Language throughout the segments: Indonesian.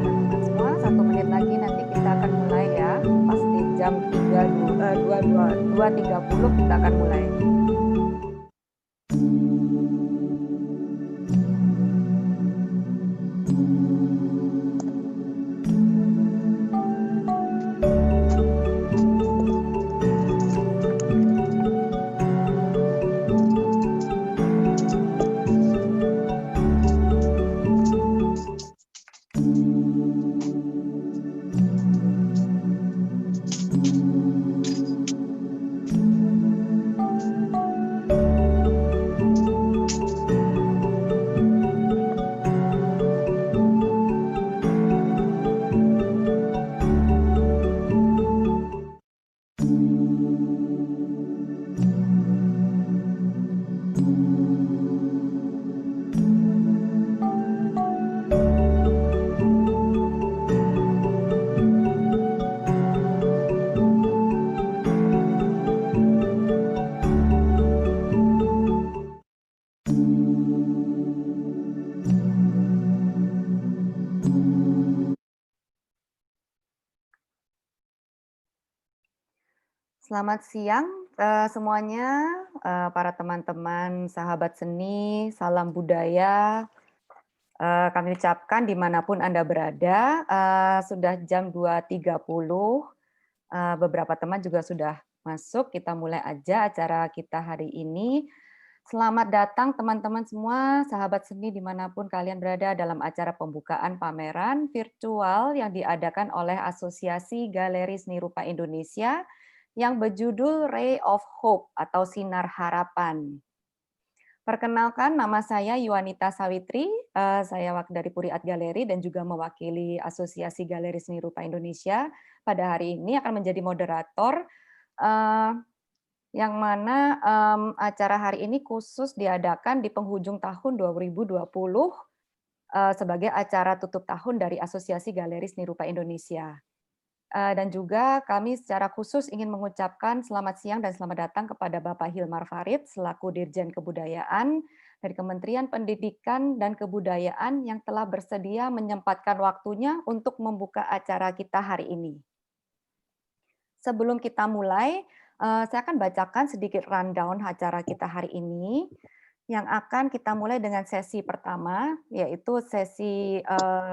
Teman-teman semua, 1 menit lagi nanti kita akan mulai ya. Pas di jam 2.30 kita akan mulai. Selamat siang semuanya, para teman-teman sahabat seni, salam budaya. Kami ucapkan dimanapun Anda berada, sudah jam 2.30, beberapa teman juga sudah masuk, kita mulai aja acara kita hari ini. Selamat datang teman-teman semua, sahabat seni dimanapun kalian berada dalam acara pembukaan pameran virtual yang diadakan oleh Asosiasi Galeri Seni Rupa Indonesia yang berjudul Ray of Hope atau Sinar Harapan. Perkenalkan, nama saya Yuanita Sawitri, saya dari Puri Art Gallery dan juga mewakili Asosiasi Galeri Seni Rupa Indonesia. Pada hari ini akan menjadi moderator, yang mana acara hari ini khusus diadakan di penghujung tahun 2020 sebagai acara tutup tahun dari Asosiasi Galeri Seni Rupa Indonesia. Dan juga kami secara khusus ingin mengucapkan selamat siang dan selamat datang kepada Bapak Hilmar Farid selaku Dirjen Kebudayaan dari Kementerian Pendidikan dan Kebudayaan yang telah bersedia menyempatkan waktunya untuk membuka acara kita hari ini. Sebelum kita mulai, saya akan bacakan sedikit rundown acara kita hari ini yang akan kita mulai dengan sesi pertama, yaitu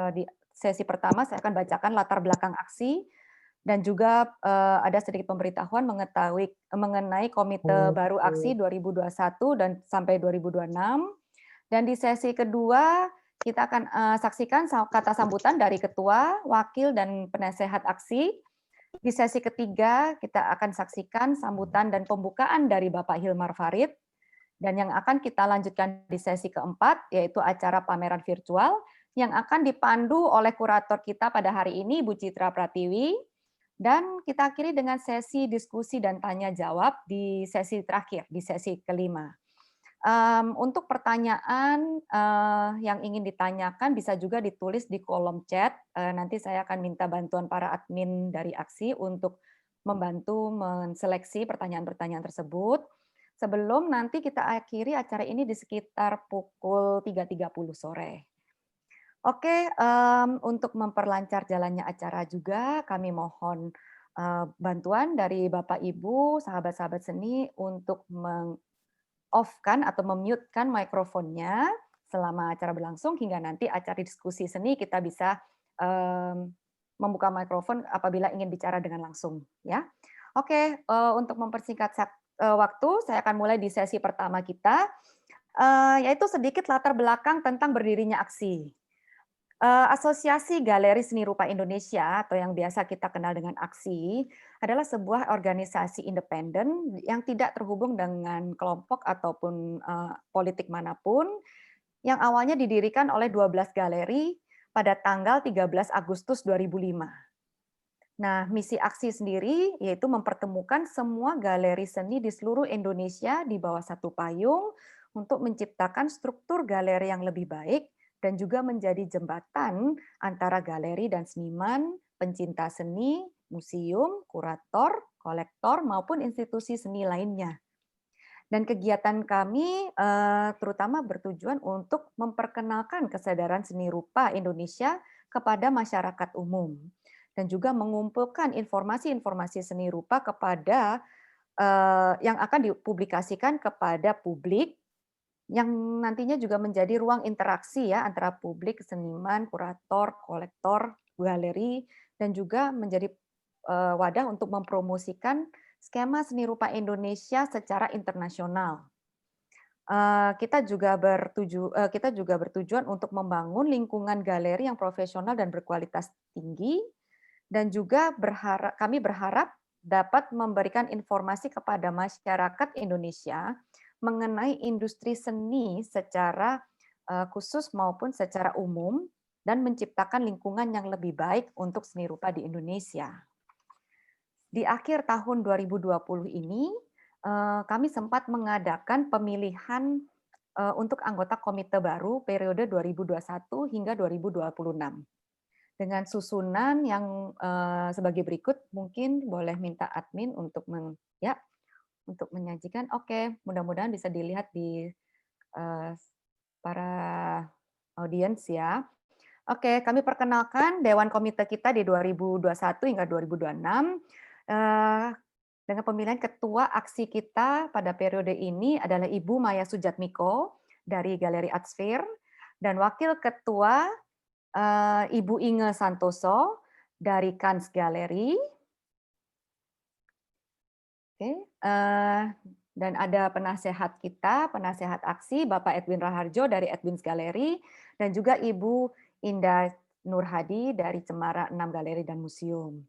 di sesi pertama saya akan bacakan latar belakang aksi dan juga ada sedikit pemberitahuan mengenai Komite Baru Aksi 2021 dan sampai 2026. Dan di sesi kedua kita akan saksikan kata sambutan dari Ketua, Wakil, dan Penasehat Aksi. Di sesi ketiga kita akan saksikan sambutan dan pembukaan dari Bapak Hilmar Farid. Dan yang akan kita lanjutkan di sesi keempat yaitu acara pameran virtual yang akan dipandu oleh kurator kita pada hari ini, Bu Citra Pratiwi. Dan kita akhiri dengan sesi diskusi dan tanya jawab di sesi terakhir, di sesi kelima. Untuk pertanyaan yang ingin ditanyakan bisa juga ditulis di kolom chat. Nanti saya akan minta bantuan para admin dari aksi untuk membantu menseleksi pertanyaan-pertanyaan tersebut. Sebelum nanti kita akhiri acara ini di sekitar pukul 3.30 sore. Oke, untuk memperlancar jalannya acara juga kami mohon, bantuan dari Bapak Ibu, sahabat-sahabat seni untuk meng-off-kan atau mem-mute-kan mikrofonnya selama acara berlangsung hingga nanti acara diskusi seni kita bisa, mmm, membuka mikrofon apabila ingin bicara dengan langsung, ya. Oke, untuk mempersingkat waktu, saya akan mulai di sesi pertama kita, yaitu sedikit latar belakang tentang berdirinya aksi. Asosiasi Galeri Seni Rupa Indonesia atau yang biasa kita kenal dengan AXI, adalah sebuah organisasi independen yang tidak terhubung dengan kelompok ataupun, politik manapun, yang awalnya didirikan oleh 12 galeri pada tanggal 13 Agustus 2005. Nah, misi AXI sendiri yaitu mempertemukan semua galeri seni di seluruh Indonesia di bawah satu payung untuk menciptakan struktur galeri yang lebih baik dan juga menjadi jembatan antara galeri dan seniman, pencinta seni, museum, kurator, kolektor, maupun institusi seni lainnya. Dan kegiatan kami terutama bertujuan untuk memperkenalkan kesadaran seni rupa Indonesia kepada masyarakat umum dan juga mengumpulkan informasi-informasi seni rupa kepada yang akan dipublikasikan kepada publik yang nantinya juga menjadi ruang interaksi ya antara publik, seniman, kurator, kolektor, galeri, dan juga menjadi wadah untuk mempromosikan skema seni rupa Indonesia secara internasional. Kita juga bertujuan untuk membangun lingkungan galeri yang profesional dan berkualitas tinggi, dan juga kami berharap dapat memberikan informasi kepada masyarakat Indonesia mengenai industri seni secara khusus maupun secara umum, dan menciptakan lingkungan yang lebih baik untuk seni rupa di Indonesia. Di akhir tahun 2020 ini, kami sempat mengadakan pemilihan untuk anggota komite baru periode 2021 hingga 2026. Dengan susunan yang sebagai berikut, mungkin boleh minta admin untuk untuk menyajikan. Oke, mudah-mudahan bisa dilihat di para audiens ya. Oke, kami perkenalkan dewan komite kita di 2021 hingga 2026. Eh, dengan pemilihan ketua aksi kita pada periode ini adalah Ibu Maya Sujatmiko dari Galeri Artsphere, dan wakil ketua Ibu Inge Santoso dari Kans Galeri. Oke, dan ada penasehat kita, penasehat aksi Bapak Edwin Raharjo dari Edwin's Galeri, dan juga Ibu Indah Nurhadi dari Cemara 6 Galeri dan Museum.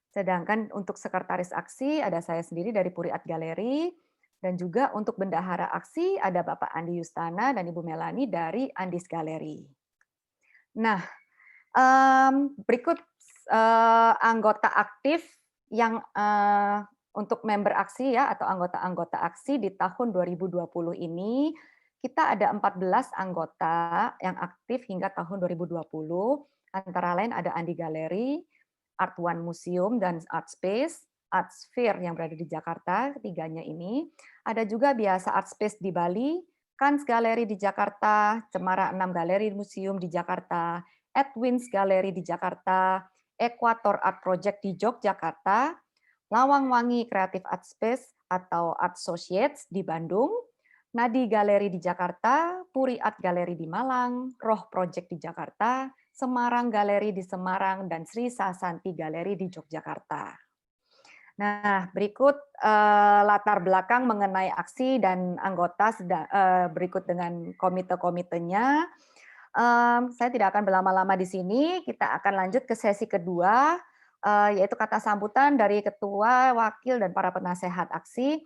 Sedangkan untuk sekretaris aksi ada saya sendiri dari Puri Art Galeri, dan juga untuk bendahara aksi ada Bapak Andi Yustana dan Ibu Melani dari Andis Galeri. Nah, berikut anggota aktif yang untuk member aksi ya atau anggota-anggota aksi di tahun 2020 ini, kita ada 14 anggota yang aktif hingga tahun 2020, antara lain ada Andi Galeri, Art One Museum dan Art Space, Art Sphere yang berada di Jakarta, ketiganya ini. Ada juga biasa Art Space di Bali, Kans Galeri di Jakarta, Cemara 6 Galeri Museum di Jakarta, Edwin's Galeri di Jakarta, Equator Art Project di Yogyakarta, Lawang Wangi Creative Art Space atau Art Associates di Bandung, Nadi Galeri di Jakarta, Puri Art Galeri di Malang, Roh Project di Jakarta, Semarang Galeri di Semarang, dan Sri Sasanti Galeri di Yogyakarta. Nah, berikut latar belakang mengenai aksi dan anggota berikut dengan komite-komitenya. Saya tidak akan berlama-lama di sini, kita akan lanjut ke sesi kedua, yaitu kata sambutan dari ketua, wakil, dan para penasehat aksi.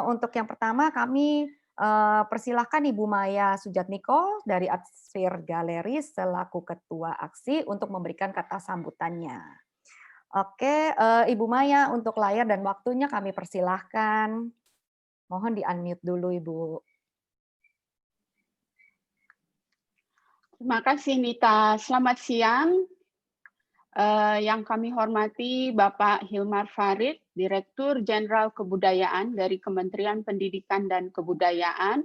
Untuk yang pertama kami persilahkan Ibu Maya Sujatmiko dari Artsphere Galeri selaku ketua aksi untuk memberikan kata sambutannya. Oke, Ibu Maya untuk layar dan waktunya kami persilahkan. Mohon di-unmute dulu, Ibu. Terima kasih, Nita. Selamat siang. Yang kami hormati Bapak Hilmar Farid, Direktur Jenderal Kebudayaan dari Kementerian Pendidikan dan Kebudayaan,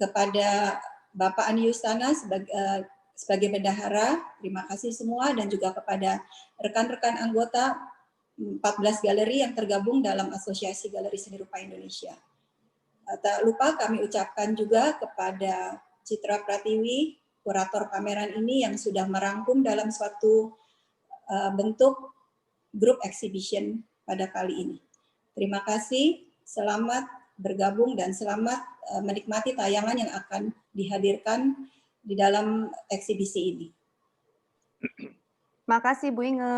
kepada Bapak Ani Yustana sebagai bendahara, terima kasih semua, dan juga kepada rekan-rekan anggota 14 galeri yang tergabung dalam Asosiasi Galeri Seni Rupa Indonesia. Tak lupa kami ucapkan juga kepada Citra Pratiwi, kurator pameran ini yang sudah merangkum dalam suatu bentuk group exhibition pada kali ini. Terima kasih, selamat bergabung dan selamat menikmati tayangan yang akan dihadirkan di dalam eksibisi ini. Makasih Bu Inge.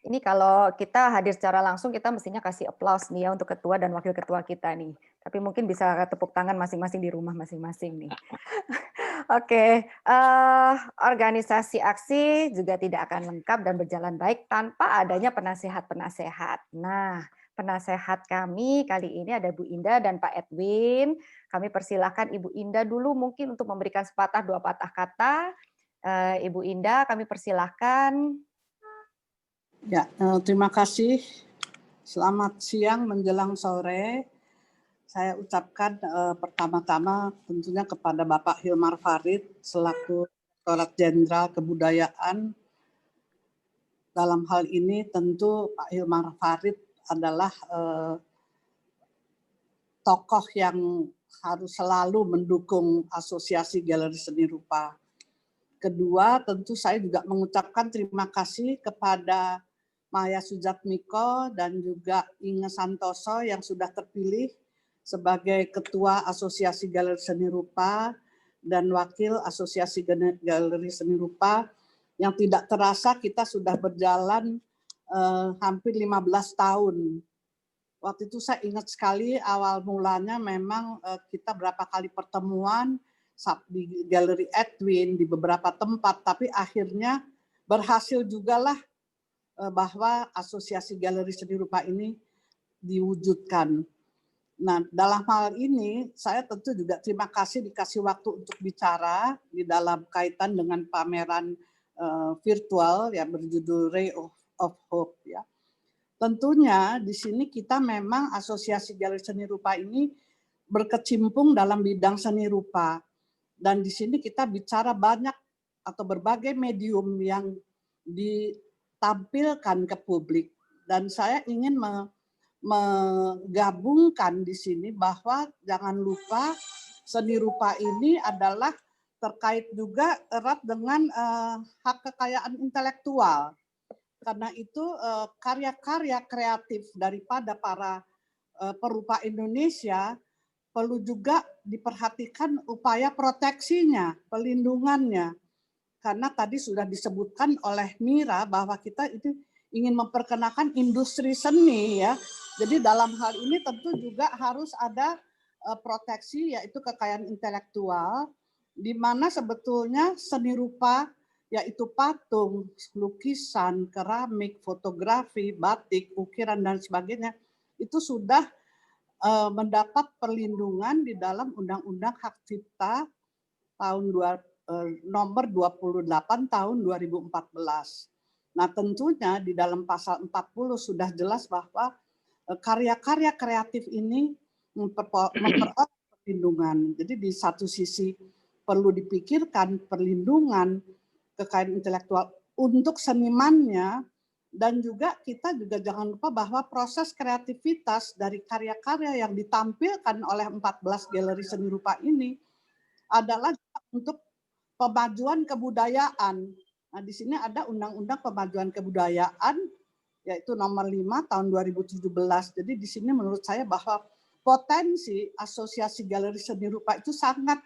Ini kalau kita hadir secara langsung, kita mestinya kasih aplaus nih ya untuk ketua dan wakil ketua kita nih. Tapi mungkin bisa tepuk tangan masing-masing di rumah masing-masing nih. Oke, organisasi aksi juga tidak akan lengkap dan berjalan baik tanpa adanya penasehat-penasehat. Nah, penasehat kami kali ini ada Bu Indah dan Pak Edwin. Kami persilahkan Ibu Indah dulu mungkin untuk memberikan sepatah dua patah kata. Ibu Indah, kami persilahkan. Ya, terima kasih. Selamat siang menjelang sore. Saya ucapkan pertama-tama tentunya kepada Bapak Hilmar Farid selaku Direktorat Jenderal Kebudayaan. Dalam hal ini tentu Pak Hilmar Farid adalah tokoh yang harus selalu mendukung Asosiasi Galeri Seni Rupa. Kedua, tentu saya juga mengucapkan terima kasih kepada Maya Sujatmiko dan juga Inge Santoso yang sudah terpilih sebagai Ketua Asosiasi Galeri Seni Rupa dan Wakil Asosiasi Galeri Seni Rupa yang tidak terasa kita sudah berjalan hampir 15 tahun. Waktu itu saya ingat sekali awal mulanya memang kita berapa kali pertemuan di Galeri Edwin, di beberapa tempat, tapi akhirnya berhasil jugalah bahwa Asosiasi Galeri Seni Rupa ini diwujudkan. Nah, dalam hal ini saya tentu juga terima kasih dikasih waktu untuk bicara di dalam kaitan dengan pameran virtual ya berjudul Ray of Hope ya. Tentunya di sini kita memang Asosiasi Galeri Seni Rupa ini berkecimpung dalam bidang seni rupa. Dan di sini kita bicara banyak atau berbagai medium yang ditampilkan ke publik. Dan saya ingin menggabungkan di sini bahwa jangan lupa seni rupa ini adalah terkait juga erat dengan hak kekayaan intelektual. Karena itu karya-karya kreatif daripada para perupa Indonesia perlu juga diperhatikan upaya proteksinya, pelindungannya. Karena tadi sudah disebutkan oleh Mira bahwa kita itu ingin memperkenalkan industri seni ya. Jadi dalam hal ini tentu juga harus ada proteksi yaitu kekayaan intelektual di mana sebetulnya seni rupa yaitu patung, lukisan, keramik, fotografi, batik, ukiran dan sebagainya itu sudah mendapat perlindungan di dalam Undang-Undang Hak Cipta tahun nomor 28 tahun 2014. Nah, tentunya di dalam pasal 40 sudah jelas bahwa karya-karya kreatif ini memperoleh perlindungan. Jadi di satu sisi perlu dipikirkan perlindungan kekayaan intelektual untuk senimannya. Dan juga kita juga jangan lupa bahwa proses kreativitas dari karya-karya yang ditampilkan oleh 14 galeri seni rupa ini adalah untuk pemajuan kebudayaan. Nah, di sini ada Undang-Undang Pemajuan Kebudayaan yaitu nomor 5 tahun 2017. Jadi di sini menurut saya bahwa potensi Asosiasi Galeri Seni Rupa itu sangat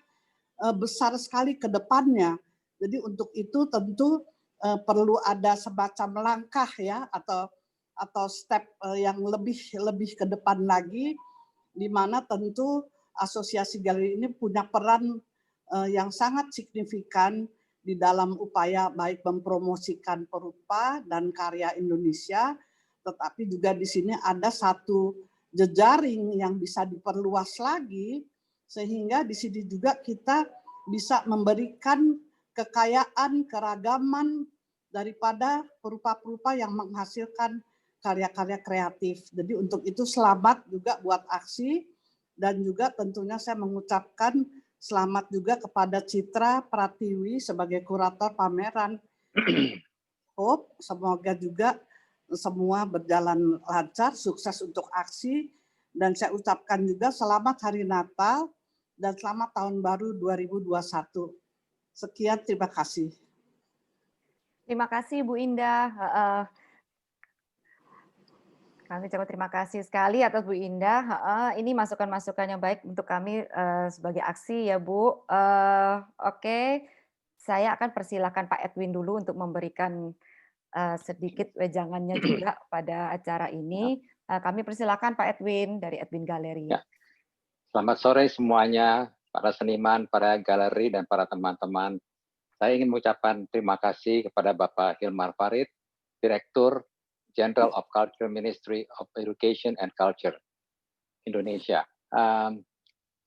besar sekali ke depannya. Jadi untuk itu tentu perlu ada semacam langkah ya atau step yang lebih ke depan lagi di mana tentu Asosiasi Galeri ini punya peran yang sangat signifikan di dalam upaya baik mempromosikan perupa dan karya Indonesia, tetapi juga di sini ada satu jejaring yang bisa diperluas lagi sehingga di sini juga kita bisa memberikan kekayaan, keragaman daripada perupa-perupa yang menghasilkan karya-karya kreatif. Jadi untuk itu selamat juga buat aksi Dan juga tentunya saya mengucapkan selamat juga kepada Citra Pratiwi sebagai kurator pameran. Hope, semoga juga semua berjalan lancar, sukses untuk aksi, dan saya ucapkan juga selamat Hari Natal dan selamat Tahun Baru 2021. Sekian, terima kasih. Terima kasih Bu Indah. Kami ucapkan terima kasih sekali atas Bu Indah. Ini masukan-masukan yang baik untuk kami sebagai aksi ya Bu. Oke, saya akan persilakan Pak Edwin dulu untuk memberikan sedikit wejangannya juga pada acara ini. Kami persilakan Pak Edwin dari Edwin Galeri. Ya. Selamat sore semuanya, para seniman, para galeri, dan para teman-teman. Saya ingin mengucapkan terima kasih kepada Bapak Hilmar Farid, Direktur General of Culture Ministry of Education and Culture Indonesia.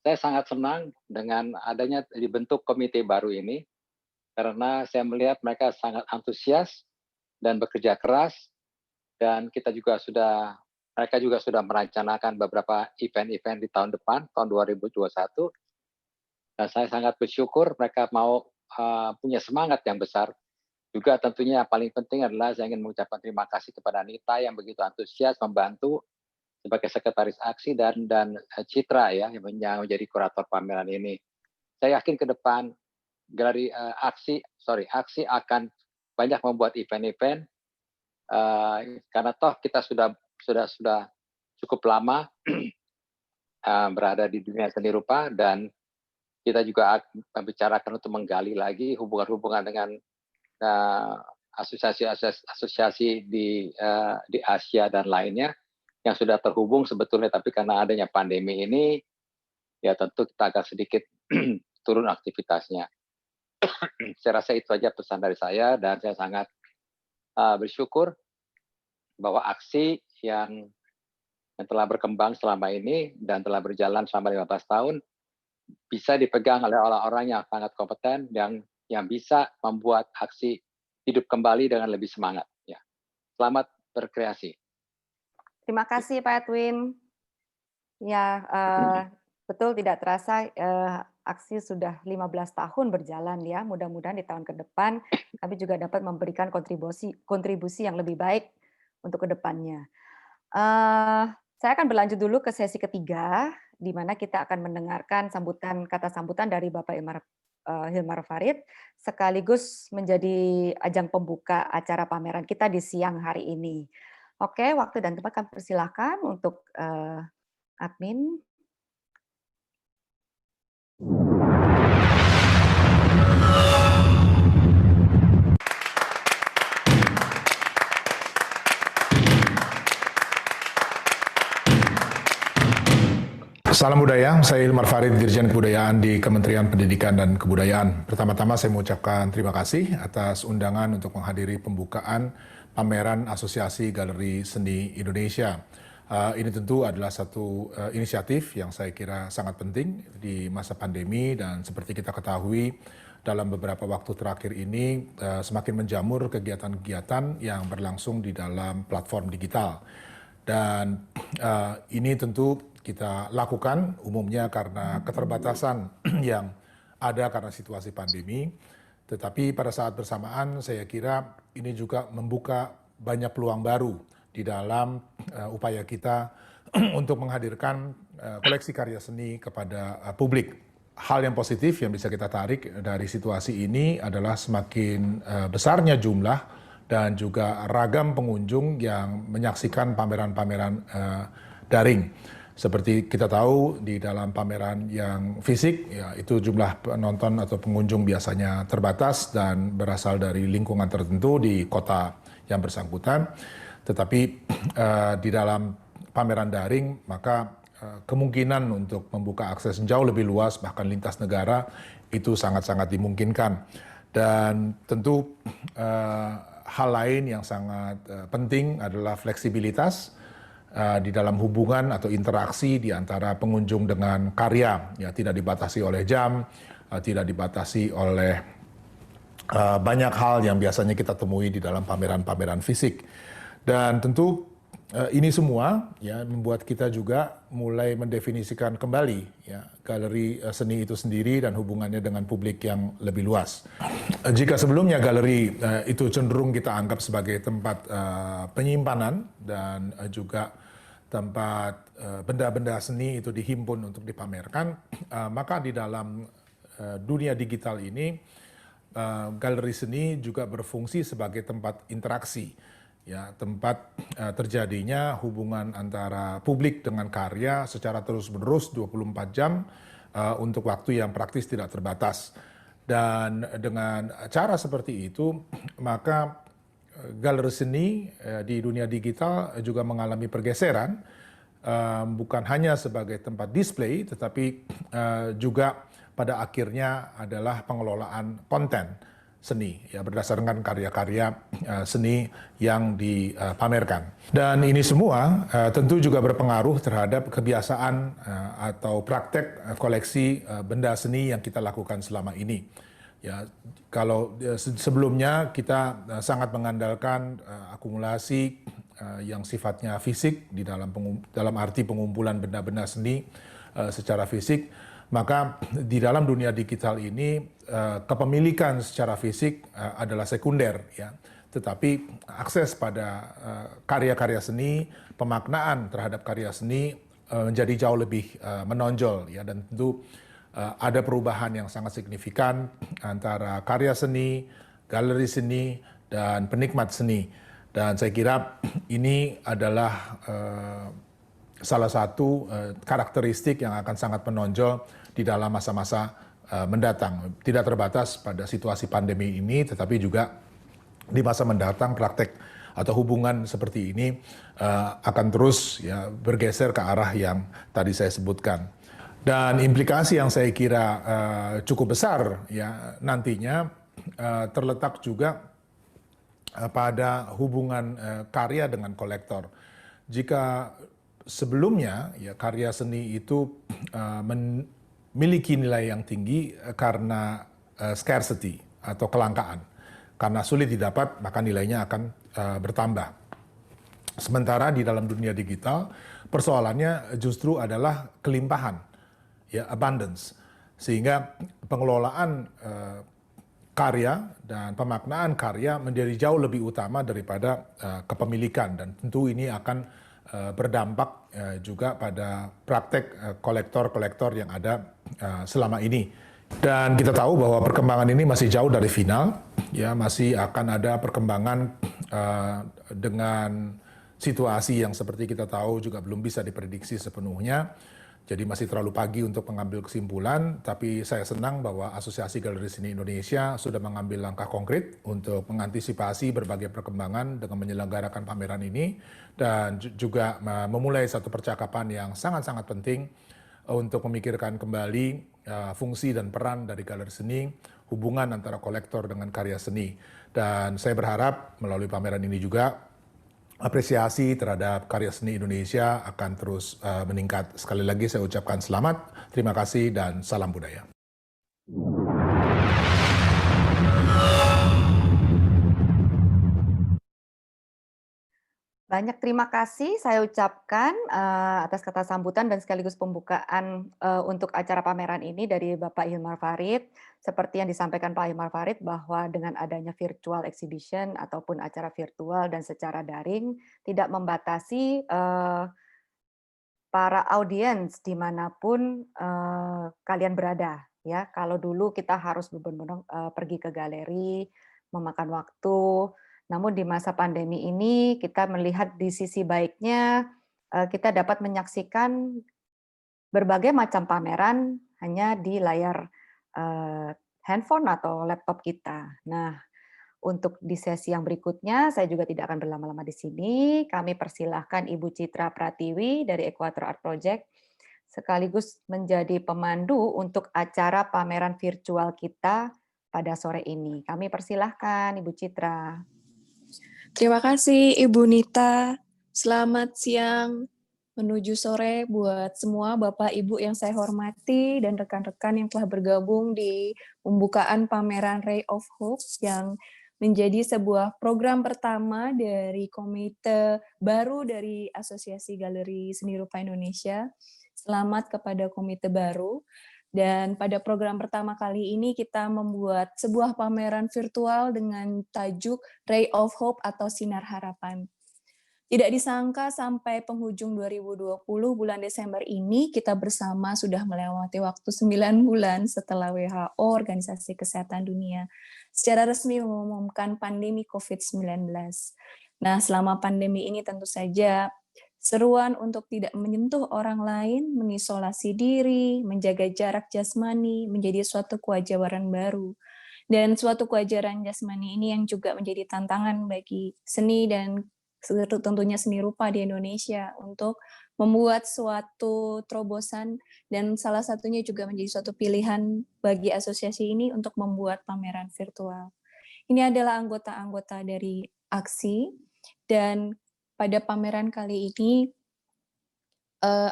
Saya sangat senang dengan adanya dibentuk komite baru ini, karena saya melihat mereka sangat antusias dan bekerja keras, dan mereka juga sudah merencanakan beberapa event-event di tahun depan, tahun 2021. Dan saya sangat bersyukur mereka mau punya semangat yang besar. Juga tentunya yang paling penting adalah saya ingin mengucapkan terima kasih kepada Anita yang begitu antusias membantu sebagai sekretaris aksi dan Citra ya yang menjadi kurator pameran ini. Saya yakin ke depan galeri aksi akan banyak membuat event-event karena toh kita sudah cukup lama berada di dunia seni rupa, dan kita juga membicarakan untuk menggali lagi hubungan-hubungan dengan asosiasi-asosiasi di Asia dan lainnya yang sudah terhubung sebetulnya, tapi karena adanya pandemi ini ya tentu kita agak sedikit turun aktivitasnya. Saya rasa itu aja pesan dari saya, dan saya sangat bersyukur bahwa aksi yang telah berkembang selama ini dan telah berjalan selama 15 tahun bisa dipegang oleh orang-orang yang sangat kompeten yang bisa membuat aksi hidup kembali dengan lebih semangat. Ya. Selamat berkreasi. Terima kasih Pak Edwin. Ya, betul tidak terasa aksi sudah 15 tahun berjalan ya. Mudah-mudahan di tahun ke depan kami juga dapat memberikan kontribusi yang lebih baik untuk ke depannya. Saya akan berlanjut dulu ke sesi ketiga, di mana kita akan mendengarkan kata sambutan dari Bapak Hilmar Farid, sekaligus menjadi ajang pembuka acara pameran kita di siang hari ini. Oke, waktu dan tempat kami persilahkan untuk admin. Salam budaya, saya Hilmar Farid, Dirjen Kebudayaan di Kementerian Pendidikan dan Kebudayaan. Pertama-tama saya mengucapkan terima kasih atas undangan untuk menghadiri pembukaan pameran Asosiasi Galeri Seni Indonesia. Ini tentu adalah satu inisiatif yang saya kira sangat penting di masa pandemi, dan seperti kita ketahui dalam beberapa waktu terakhir ini semakin menjamur kegiatan-kegiatan yang berlangsung di dalam platform digital. Dan ini tentu kita lakukan umumnya karena keterbatasan yang ada karena situasi pandemi. Tetapi pada saat bersamaan saya kira ini juga membuka banyak peluang baru di dalam upaya kita untuk menghadirkan koleksi karya seni kepada publik. Hal yang positif yang bisa kita tarik dari situasi ini adalah semakin besarnya jumlah dan juga ragam pengunjung yang menyaksikan pameran-pameran daring. Seperti kita tahu di dalam pameran yang fisik, ya, itu jumlah penonton atau pengunjung biasanya terbatas dan berasal dari lingkungan tertentu di kota yang bersangkutan. Tetapi di dalam pameran daring, maka kemungkinan untuk membuka akses jauh lebih luas, bahkan lintas negara, itu sangat-sangat dimungkinkan. Dan tentu hal lain yang sangat penting adalah fleksibilitas di dalam hubungan atau interaksi di antara pengunjung dengan karya, ya, tidak dibatasi oleh jam, tidak dibatasi oleh banyak hal yang biasanya kita temui di dalam pameran-pameran fisik. Dan tentu ini semua ya membuat kita juga mulai mendefinisikan kembali ya galeri seni itu sendiri dan hubungannya dengan publik yang lebih luas. Jika sebelumnya galeri itu cenderung kita anggap sebagai tempat penyimpanan dan juga tempat benda-benda seni itu dihimpun untuk dipamerkan, maka di dalam dunia digital ini galeri seni juga berfungsi sebagai tempat interaksi. Ya, tempat terjadinya hubungan antara publik dengan karya secara terus-menerus 24 jam untuk waktu yang praktis tidak terbatas. Dan dengan cara seperti itu, maka galeri seni di dunia digital juga mengalami pergeseran, bukan hanya sebagai tempat display, tetapi juga pada akhirnya adalah pengelolaan konten seni ya berdasarkan karya-karya seni yang dipamerkan. Dan ini semua tentu juga berpengaruh terhadap kebiasaan atau praktek koleksi benda seni yang kita lakukan selama ini. Ya, kalau sebelumnya kita sangat mengandalkan akumulasi yang sifatnya fisik di dalam arti pengumpulan benda-benda seni secara fisik, maka di dalam dunia digital ini kepemilikan secara fisik adalah sekunder ya, tetapi akses pada karya-karya seni, pemaknaan terhadap karya seni menjadi jauh lebih menonjol ya, dan tentu ada perubahan yang sangat signifikan antara karya seni, galeri seni, dan penikmat seni. Dan saya kira ini adalah salah satu karakteristik yang akan sangat menonjol di dalam masa-masa mendatang. Tidak terbatas pada situasi pandemi ini, tetapi juga di masa mendatang praktek atau hubungan seperti ini akan terus ya bergeser ke arah yang tadi saya sebutkan. Dan implikasi yang saya kira cukup besar ya nantinya terletak juga pada hubungan karya dengan kolektor. Jika sebelumnya ya karya seni itu memiliki nilai yang tinggi karena scarcity atau kelangkaan. Karena sulit didapat, maka nilainya akan bertambah. Sementara di dalam dunia digital, persoalannya justru adalah kelimpahan, ya abundance. Sehingga pengelolaan karya dan pemaknaan karya menjadi jauh lebih utama daripada kepemilikan. Dan tentu ini akan berdampak juga pada praktek kolektor-kolektor yang ada selama ini. Dan kita tahu bahwa perkembangan ini masih jauh dari final, ya masih akan ada perkembangan dengan situasi yang seperti kita tahu juga belum bisa diprediksi sepenuhnya. Jadi masih terlalu pagi untuk mengambil kesimpulan, tapi saya senang bahwa Asosiasi Galeri Seni Indonesia sudah mengambil langkah konkret untuk mengantisipasi berbagai perkembangan dengan menyelenggarakan pameran ini, dan juga memulai satu percakapan yang sangat-sangat penting untuk memikirkan kembali fungsi dan peran dari galeri seni, hubungan antara kolektor dengan karya seni. Dan saya berharap melalui pameran ini juga apresiasi terhadap karya seni Indonesia akan terus meningkat. Sekali lagi saya ucapkan selamat, terima kasih, dan salam budaya. Banyak terima kasih saya ucapkan atas kata sambutan dan sekaligus pembukaan untuk acara pameran ini dari Bapak Hilmar Farid. Seperti yang disampaikan Pak Hilmar Farid bahwa dengan adanya virtual exhibition ataupun acara virtual dan secara daring tidak membatasi para audiens dimanapun kalian berada. Ya, kalau dulu kita harus benar-benar pergi ke galeri, memakan waktu. Namun di masa pandemi ini kita melihat di sisi baiknya kita dapat menyaksikan berbagai macam pameran hanya di layar handphone atau laptop kita. Nah, untuk di sesi yang berikutnya saya juga tidak akan berlama-lama di sini. Kami persilahkan Ibu Citra Pratiwi dari Equator Art Project sekaligus menjadi pemandu untuk acara pameran virtual kita pada sore ini. Kami persilahkan Ibu Citra. Terima kasih Ibu Nita. Selamat siang menuju sore buat semua Bapak Ibu yang saya hormati dan rekan-rekan yang telah bergabung di pembukaan pameran Ray of Hope yang menjadi sebuah program pertama dari komite baru dari Asosiasi Galeri Seni Rupa Indonesia. Selamat kepada komite baru. Dan pada program pertama kali ini kita membuat sebuah pameran virtual dengan tajuk Ray of Hope atau Sinar Harapan. Tidak disangka sampai penghujung 2020 bulan Desember ini kita bersama sudah melewati waktu 9 bulan setelah WHO, Organisasi Kesehatan Dunia, secara resmi mengumumkan pandemi COVID-19. Nah, selama pandemi ini tentu saja seruan untuk tidak menyentuh orang lain, mengisolasi diri, menjaga jarak jasmani menjadi suatu kewajaran baru. Dan suatu kewajaran jasmani ini yang juga menjadi tantangan bagi seni dan tentunya seni rupa di Indonesia untuk membuat suatu terobosan, dan salah satunya juga menjadi suatu pilihan bagi asosiasi ini untuk membuat pameran virtual. Ini adalah anggota-anggota dari aksi, dan pada pameran kali ini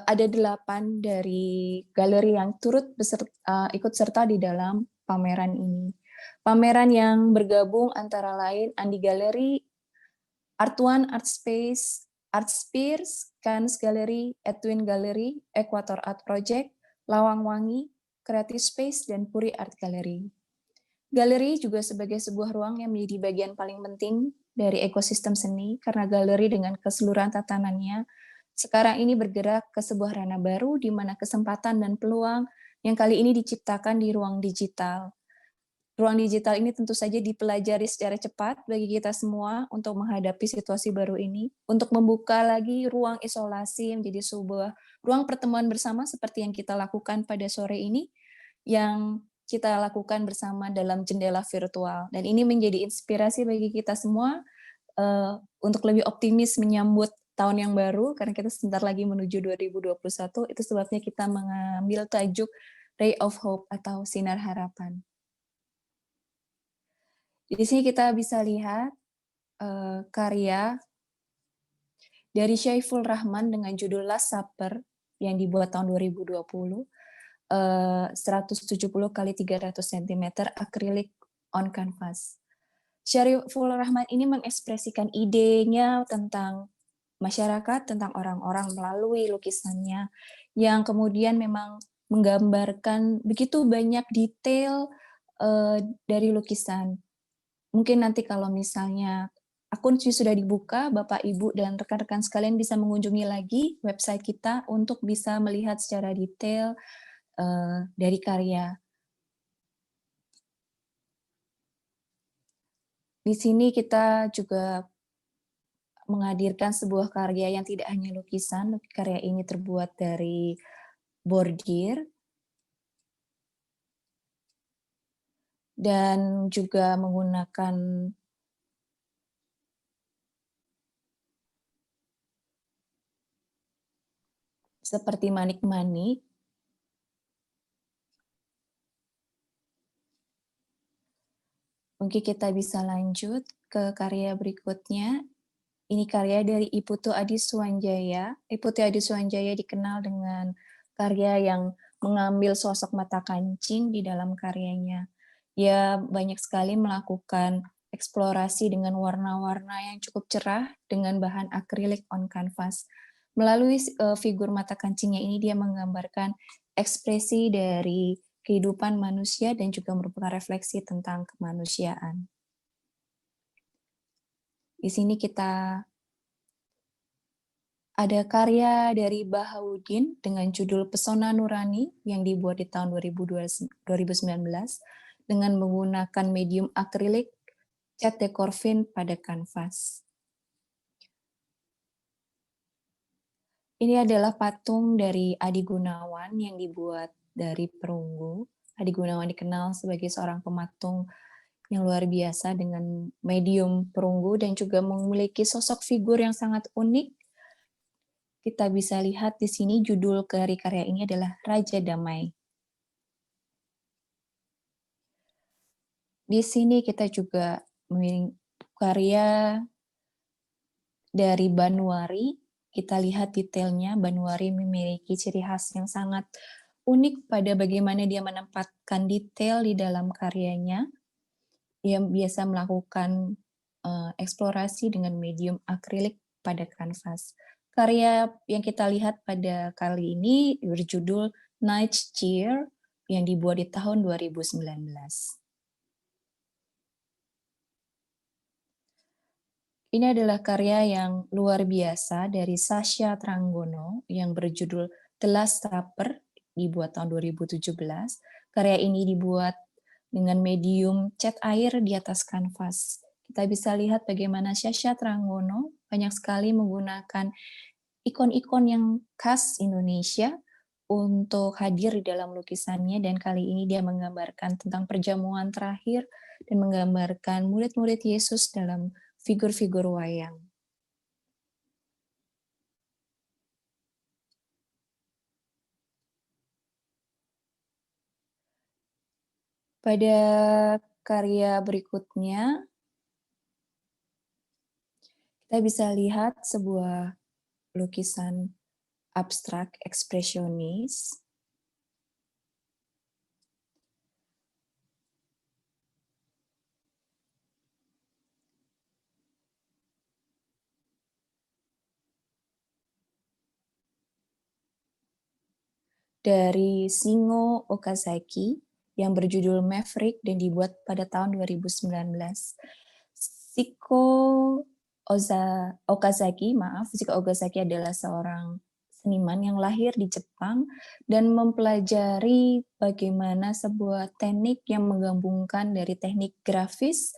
ada 8 dari galeri yang turut ikut serta di dalam pameran ini. Pameran yang bergabung antara lain Andi Gallery, Art One, Art Space, Art Spears, Cannes Gallery, Edwin Gallery, Equator Art Project, Lawang Wangi, Creative Space, dan Puri Art Gallery. Galeri juga sebagai sebuah ruang yang menjadi bagian paling penting dari ekosistem seni, karena galeri dengan keseluruhan tatanannya sekarang ini bergerak ke sebuah ranah baru di mana kesempatan dan peluang yang kali ini diciptakan di ruang digital. Ruang digital ini tentu saja dipelajari secara cepat bagi kita semua untuk menghadapi situasi baru ini, untuk membuka lagi ruang isolasi yang menjadi sebuah ruang pertemuan bersama seperti yang kita lakukan pada sore ini, yang kita lakukan bersama dalam jendela virtual. Dan ini menjadi inspirasi bagi kita semua untuk lebih optimis menyambut tahun yang baru, karena kita sebentar lagi menuju 2021, itu sebabnya kita mengambil tajuk Ray of Hope atau Sinar Harapan. Di sini kita bisa lihat karya dari Syaiful Rahman dengan judul Last Supper yang dibuat tahun 2020, 170 x 300 cm akrilik on canvas. Syaiful Rahman ini mengekspresikan idenya tentang masyarakat, tentang orang-orang melalui lukisannya, yang kemudian memang menggambarkan begitu banyak detail dari lukisan. Mungkin nanti kalau misalnya akun sudah dibuka, Bapak, Ibu, dan rekan-rekan sekalian bisa mengunjungi lagi website kita untuk bisa melihat secara detail dari karya. Di sini kita juga menghadirkan sebuah karya yang tidak hanya lukisan, karya ini terbuat dari bordir, dan juga menggunakan seperti manik-manik. Mungkin kita bisa lanjut ke karya berikutnya. Ini karya dari Iputu Adi Suwanjaya. Iputu Adi Suwanjaya dikenal dengan karya yang mengambil sosok mata kancing di dalam karyanya. Dia banyak sekali melakukan eksplorasi dengan warna-warna yang cukup cerah dengan bahan akrilik on canvas. Melalui figur mata kancingnya ini dia menggambarkan ekspresi dari kehidupan manusia dan juga merupakan refleksi tentang kemanusiaan. Di sini kita ada karya dari Bahaudin dengan judul Pesona Nurani yang dibuat di tahun 2019 dengan menggunakan medium akrilik cat de Corvin pada kanvas. Ini adalah patung dari Adi Gunawan yang dibuat dari perunggu. Adi Gunawan dikenal sebagai seorang pematung yang luar biasa dengan medium perunggu dan juga memiliki sosok figur yang sangat unik. Kita bisa lihat di sini judul dari karya ini adalah Raja Damai. Di sini kita juga memiliki karya dari Banwari. Kita lihat detailnya, Banwari memiliki ciri khas yang sangat unik pada bagaimana dia menempatkan detail di dalam karyanya. Ia biasa melakukan eksplorasi dengan medium akrilik pada kanvas. Karya yang kita lihat pada kali ini berjudul Night Cheer yang dibuat di tahun 2019. Ini adalah karya yang luar biasa dari Sasha Tranggono yang berjudul The Last Supper, dibuat tahun 2017. Karya ini dibuat dengan medium cat air di atas kanvas. Kita bisa lihat bagaimana Sasha Tranggono banyak sekali menggunakan ikon-ikon yang khas Indonesia untuk hadir di dalam lukisannya, dan kali ini dia menggambarkan tentang perjamuan terakhir dan menggambarkan murid-murid Yesus dalam figur-figur wayang. Pada karya berikutnya, kita bisa lihat sebuah lukisan abstrak ekspresionis. Dari Shingo Okazaki yang berjudul Maverick dan dibuat pada tahun 2019. Shiko Okazaki adalah seorang seniman yang lahir di Jepang dan mempelajari bagaimana sebuah teknik yang menggabungkan dari teknik grafis